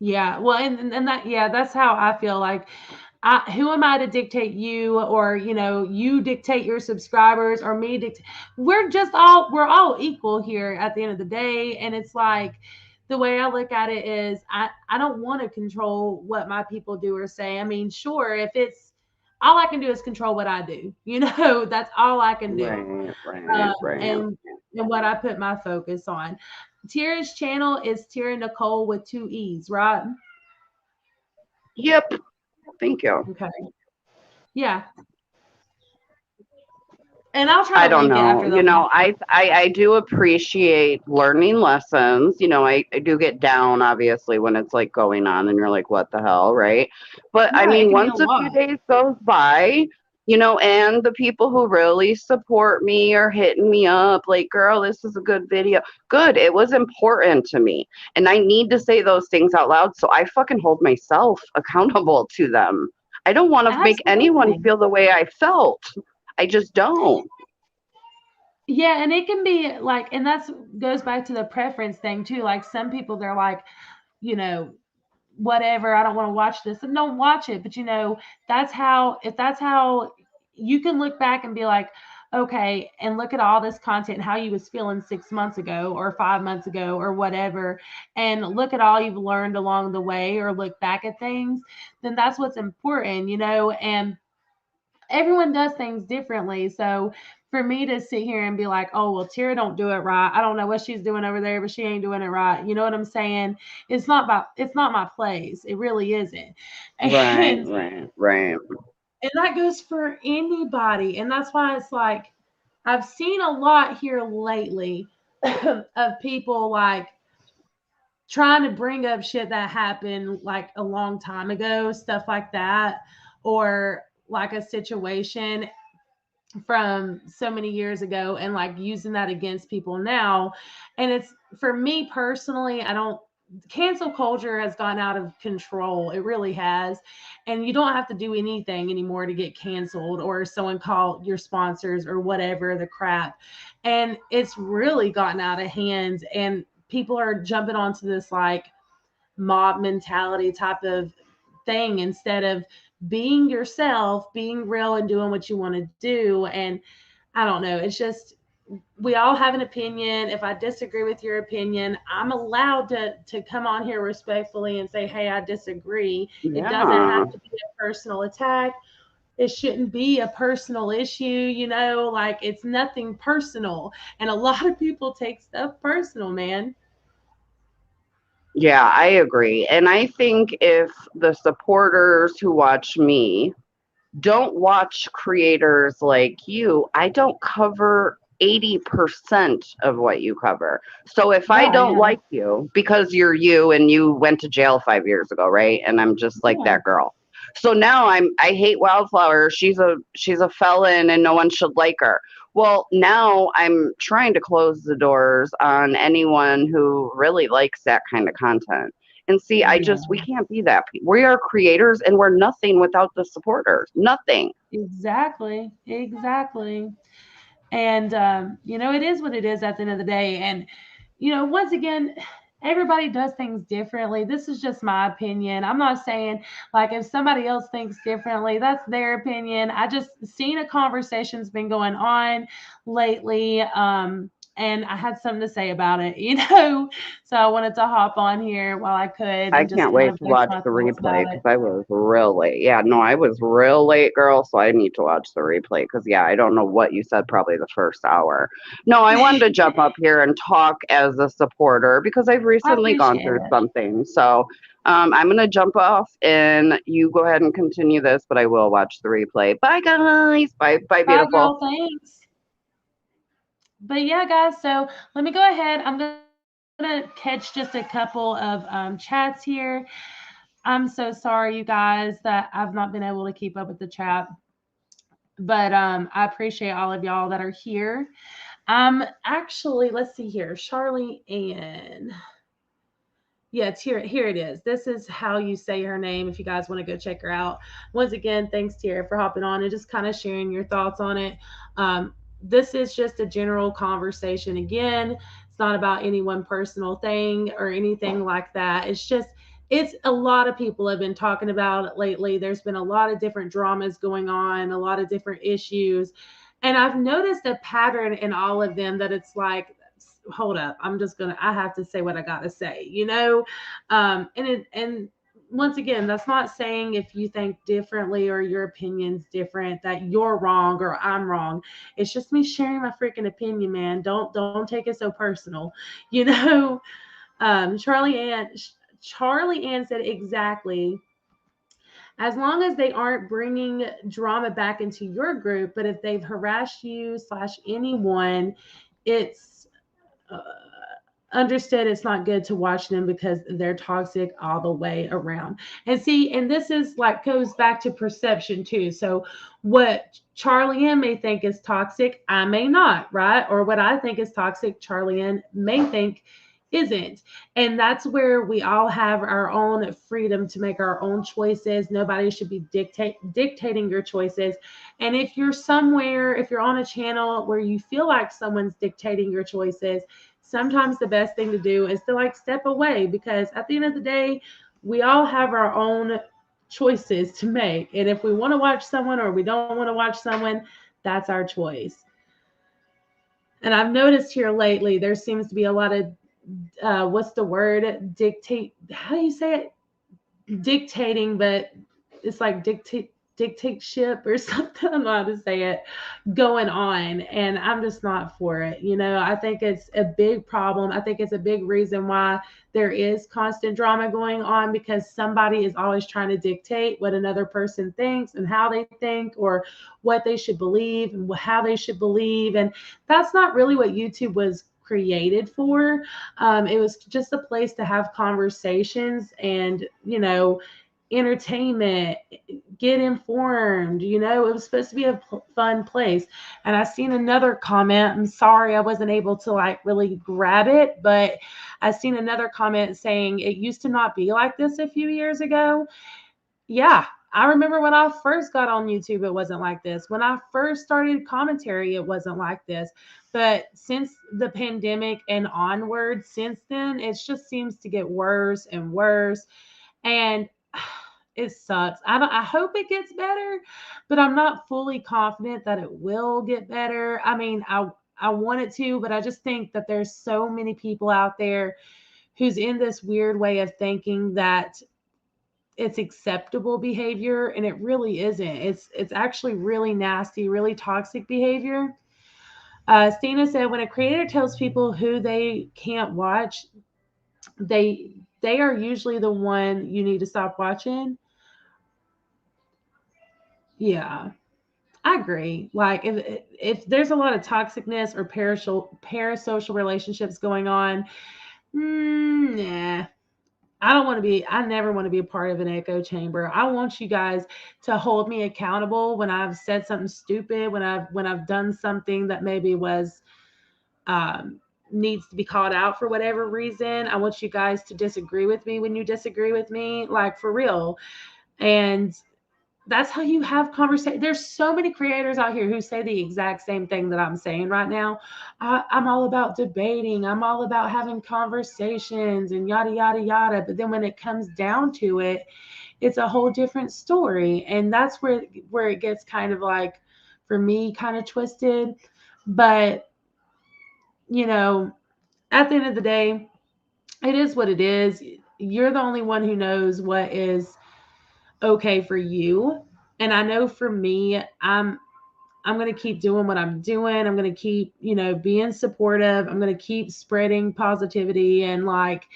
Yeah. Well, and that, yeah, that's how I feel like. Who am I to dictate you, or you dictate your subscribers, or me dictate? We're all equal here at the end of the day, and it's like the way I look at it is I don't want to control what my people do or say. I mean, sure, if it's all I can do is control what I do, that's all I can do, Right. and what I put my focus on. Tira's channel is Tira Nicole with 2 E's, right? Yep. Thank you. Okay. Yeah. And I'll try I to don't link it know. after the live. I do appreciate learning lessons. I do get down obviously when it's like going on and you're like, what the hell, right? But I Yeah, it mean, can be a once a few lot. days goes by, and the people who really support me are hitting me up like, girl, this is a good video. Good. It was important to me. And I need to say those things out loud. So I fucking hold myself accountable to them. I don't want to make anyone Absolutely. feel the way I felt. I just don't. Yeah, and it can be like, and that's goes back to the preference thing too. Like some people, they're like, you know, whatever, I don't want to watch this, and don't watch it. But if that's how you can look back and be like, okay, and look at all this content, how you was feeling 6 months ago or 5 months ago or whatever, and look at all you've learned along the way, or look back at things, then that's what's important, and everyone does things differently. So for me to sit here and be like, oh, well, Tira don't do it right. I don't know what she's doing over there, but she ain't doing it right. You know what I'm saying? It's not my place. It really isn't. Right, And right, right. and that goes for anybody. And that's why it's like I've seen a lot here lately of people like trying to bring up shit that happened like a long time ago, stuff like that, or like a situation from so many years ago, and like using that against people now. And it's, for me personally, I don't, cancel culture has gone out of control. It really has. And you don't have to do anything anymore to get canceled, or someone call your sponsors or whatever the crap. And it's really gotten out of hand, and people are jumping onto this like mob mentality type of thing, instead of being yourself, being real, and doing what you want to do. And I don't know, it's just, we all have an opinion. If I disagree with your opinion, I'm allowed to come on here respectfully and say, hey, I disagree. It doesn't Yeah. have to be a personal attack. It shouldn't be a personal issue, like it's nothing personal. And a lot of people take stuff personal, man. Yeah, I agree. And I think if the supporters who watch me don't watch creators like you, I don't cover 80% of what you cover. So if I Yeah, don't yeah, like you because you're you and you went to jail 5 years ago, right? And I'm just like yeah. that girl. So now I hate Wildflower. She's a felon and no one should like her. Well, now I'm trying to close the doors on anyone who really likes that kind of content. And see, Yeah. we can't be that. We are creators and we're nothing without the supporters. Nothing. Exactly. Exactly. And it is what it is at the end of the day. And once again, everybody does things differently. This is just my opinion. I'm not saying like if somebody else thinks differently, that's their opinion. I just seen a conversation's been going on lately, and I had something to say about it, you know. So I wanted to hop on here while I could I and just can't kind wait of to give watch my the thoughts replay about because it. I was real late. Yeah, no, I was real late, girl. So I need to watch the replay because, yeah, I don't know what you said probably the first hour. No, I wanted to jump up here and talk as a supporter because I've I recently gone appreciate through it. something. So I'm going to jump off and you go ahead and continue this, but I will watch the replay. Bye, guys. Bye, bye, Bye, beautiful. girl. Thanks. But yeah, guys, so let me go ahead. I'm going to catch just a couple of chats here. I'm so sorry, you guys, that I've not been able to keep up with the chat. But I appreciate all of y'all that are here. Actually, let's see here. Charlie Ann. Yeah, it's here. Here it is. This is how you say her name if you guys want to go check her out. Once again, thanks, Tara, for hopping on and just kind of sharing your thoughts on it. This is just a general conversation. Again, it's not about any one personal thing or anything like that. It's a lot of people have been talking about it lately. There's been a lot of different dramas going on, a lot of different issues. And I've noticed a pattern in all of them that it's like, hold up, I have to say what I gotta say, you know. And once again, that's not saying if you think differently or your opinion's different that you're wrong or I'm wrong. It's just me sharing my freaking opinion, man. Don't take it so personal, you know. Charlie Ann said exactly, as long as they aren't bringing drama back into your group, but if they've harassed you slash anyone, it's uh, understood it's not good to watch them because they're toxic all the way around. And see, and this is like goes back to perception too. So what Charlie Ann may think is toxic, I may not, right? Or what I think is toxic, Charlie Ann may think isn't. And that's where we all have our own freedom to make our own choices. Nobody should be dictating your choices. And if you're somewhere, if you're on a channel where you feel like someone's dictating your choices, sometimes the best thing to do is to like step away, because at the end of the day, we all have our own choices to make. And if we want to watch someone or we don't want to watch someone, that's our choice. And I've noticed here lately, there seems to be a lot of, what's the word? How do you say it? Dictating, but it's like dictatorship or something. I don't know how to say it, going on, and I'm just not for it. You know, I think it's a big problem. I think it's a big reason why there is constant drama going on, because somebody is always trying to dictate what another person thinks and how they think, or what they should believe and how they should believe. And that's not really what YouTube was created for. It was just a place to have conversations and, you know, entertainment, get informed. You know, it was supposed to be a fun place. And I seen another comment. I'm sorry I wasn't able to like really grab it, but I seen another comment saying it used to not be like this a few years ago. Yeah, I remember when I first got on YouTube, it wasn't like this. When I first started commentary, it wasn't like this. But since the pandemic and onward, since then, it just seems to get worse and worse. And it sucks. I hope it gets better, but I'm not fully confident that it will get better. I mean, I want it to, but I just think that there's so many people out there who's in this weird way of thinking that it's acceptable behavior, and it really isn't. It's actually really nasty, really toxic behavior. Stina said, when a creator tells people who they can't watch, they are usually the one you need to stop watching. Yeah, I agree. Like if there's a lot of toxicness or parasocial relationships going on, nah. I never want to be a part of an echo chamber. I want you guys to hold me accountable when I've said something stupid, when I've done something that maybe was um, needs to be called out for whatever reason. I want you guys to disagree with me when you disagree with me, like for real. And that's how you have conversation. There's so many creators out here who say the exact same thing that I'm saying right now. I'm all about debating. I'm all about having conversations and yada yada yada. But then when it comes down to it, it's a whole different story, and that's where it gets kind of like, for me, kind of twisted. But you know, at the end of the day, it is what it is. You're the only one who knows what is okay for you. And I know for me, I'm going to keep doing what I'm doing. I'm going to keep, being supportive. I'm going to keep spreading positivity and like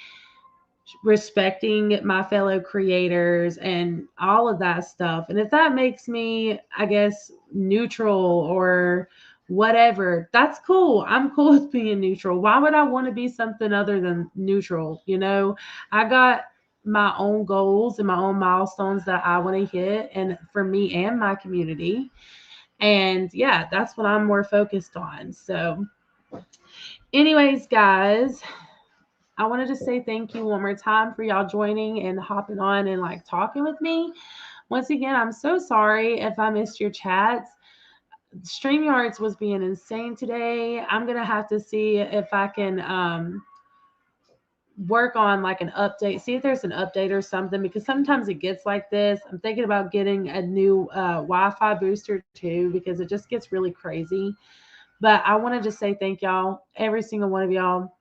respecting my fellow creators and all of that stuff. And if that makes me, I guess, neutral or whatever, that's cool. I'm cool with being neutral. Why would I want to be something other than neutral? I got my own goals and my own milestones that I want to hit, and for me and my community. And yeah, that's what I'm more focused on. So, anyways, guys, I wanted to say thank you one more time for y'all joining and hopping on and like talking with me. Once again, I'm so sorry if I missed your chats. StreamYards was being insane today. I'm gonna have to see if I can work on like an update, see if there's an update or something, because sometimes it gets like this. I'm thinking about getting a new Wi-Fi booster too, because it just gets really crazy. But I want to just say thank y'all, every single one of y'all.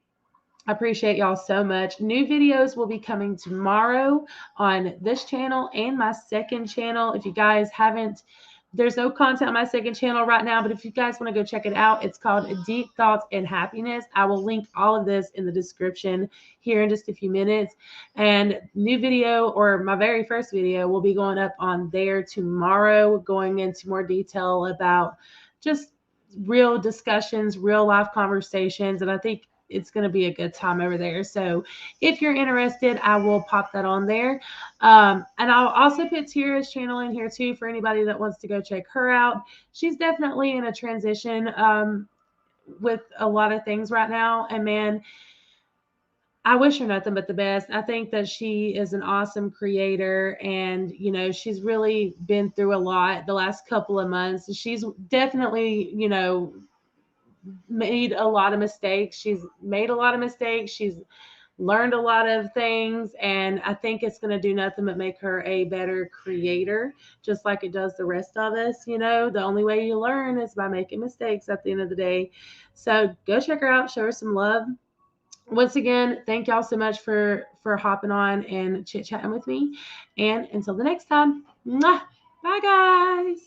I appreciate y'all so much. New videos will be coming tomorrow on this channel and my second channel. If you guys haven't, there's no content on my second channel right now, but if you guys want to go check it out, it's called Deep Thoughts and Happiness. I will link all of this in the description here in just a few minutes. And new video, or my very first video, will be going up on there tomorrow, going into more detail about just real discussions, real life conversations. And I think it's going to be a good time over there. So if you're interested, I will pop that on there. And I'll also put Tira's channel in here too for anybody that wants to go check her out. She's definitely in a transition with a lot of things right now. And man, I wish her nothing but the best. I think that she is an awesome creator, and she's really been through a lot the last couple of months. She's definitely, made a lot of mistakes. She's made a lot of mistakes. She's learned a lot of things, and I think it's going to do nothing but make her a better creator, just like it does the rest of us. The only way you learn is by making mistakes at the end of the day. So go check her out, show her some love. Once again, thank y'all so much for hopping on and chit chatting with me, and until the next time, mwah, bye guys.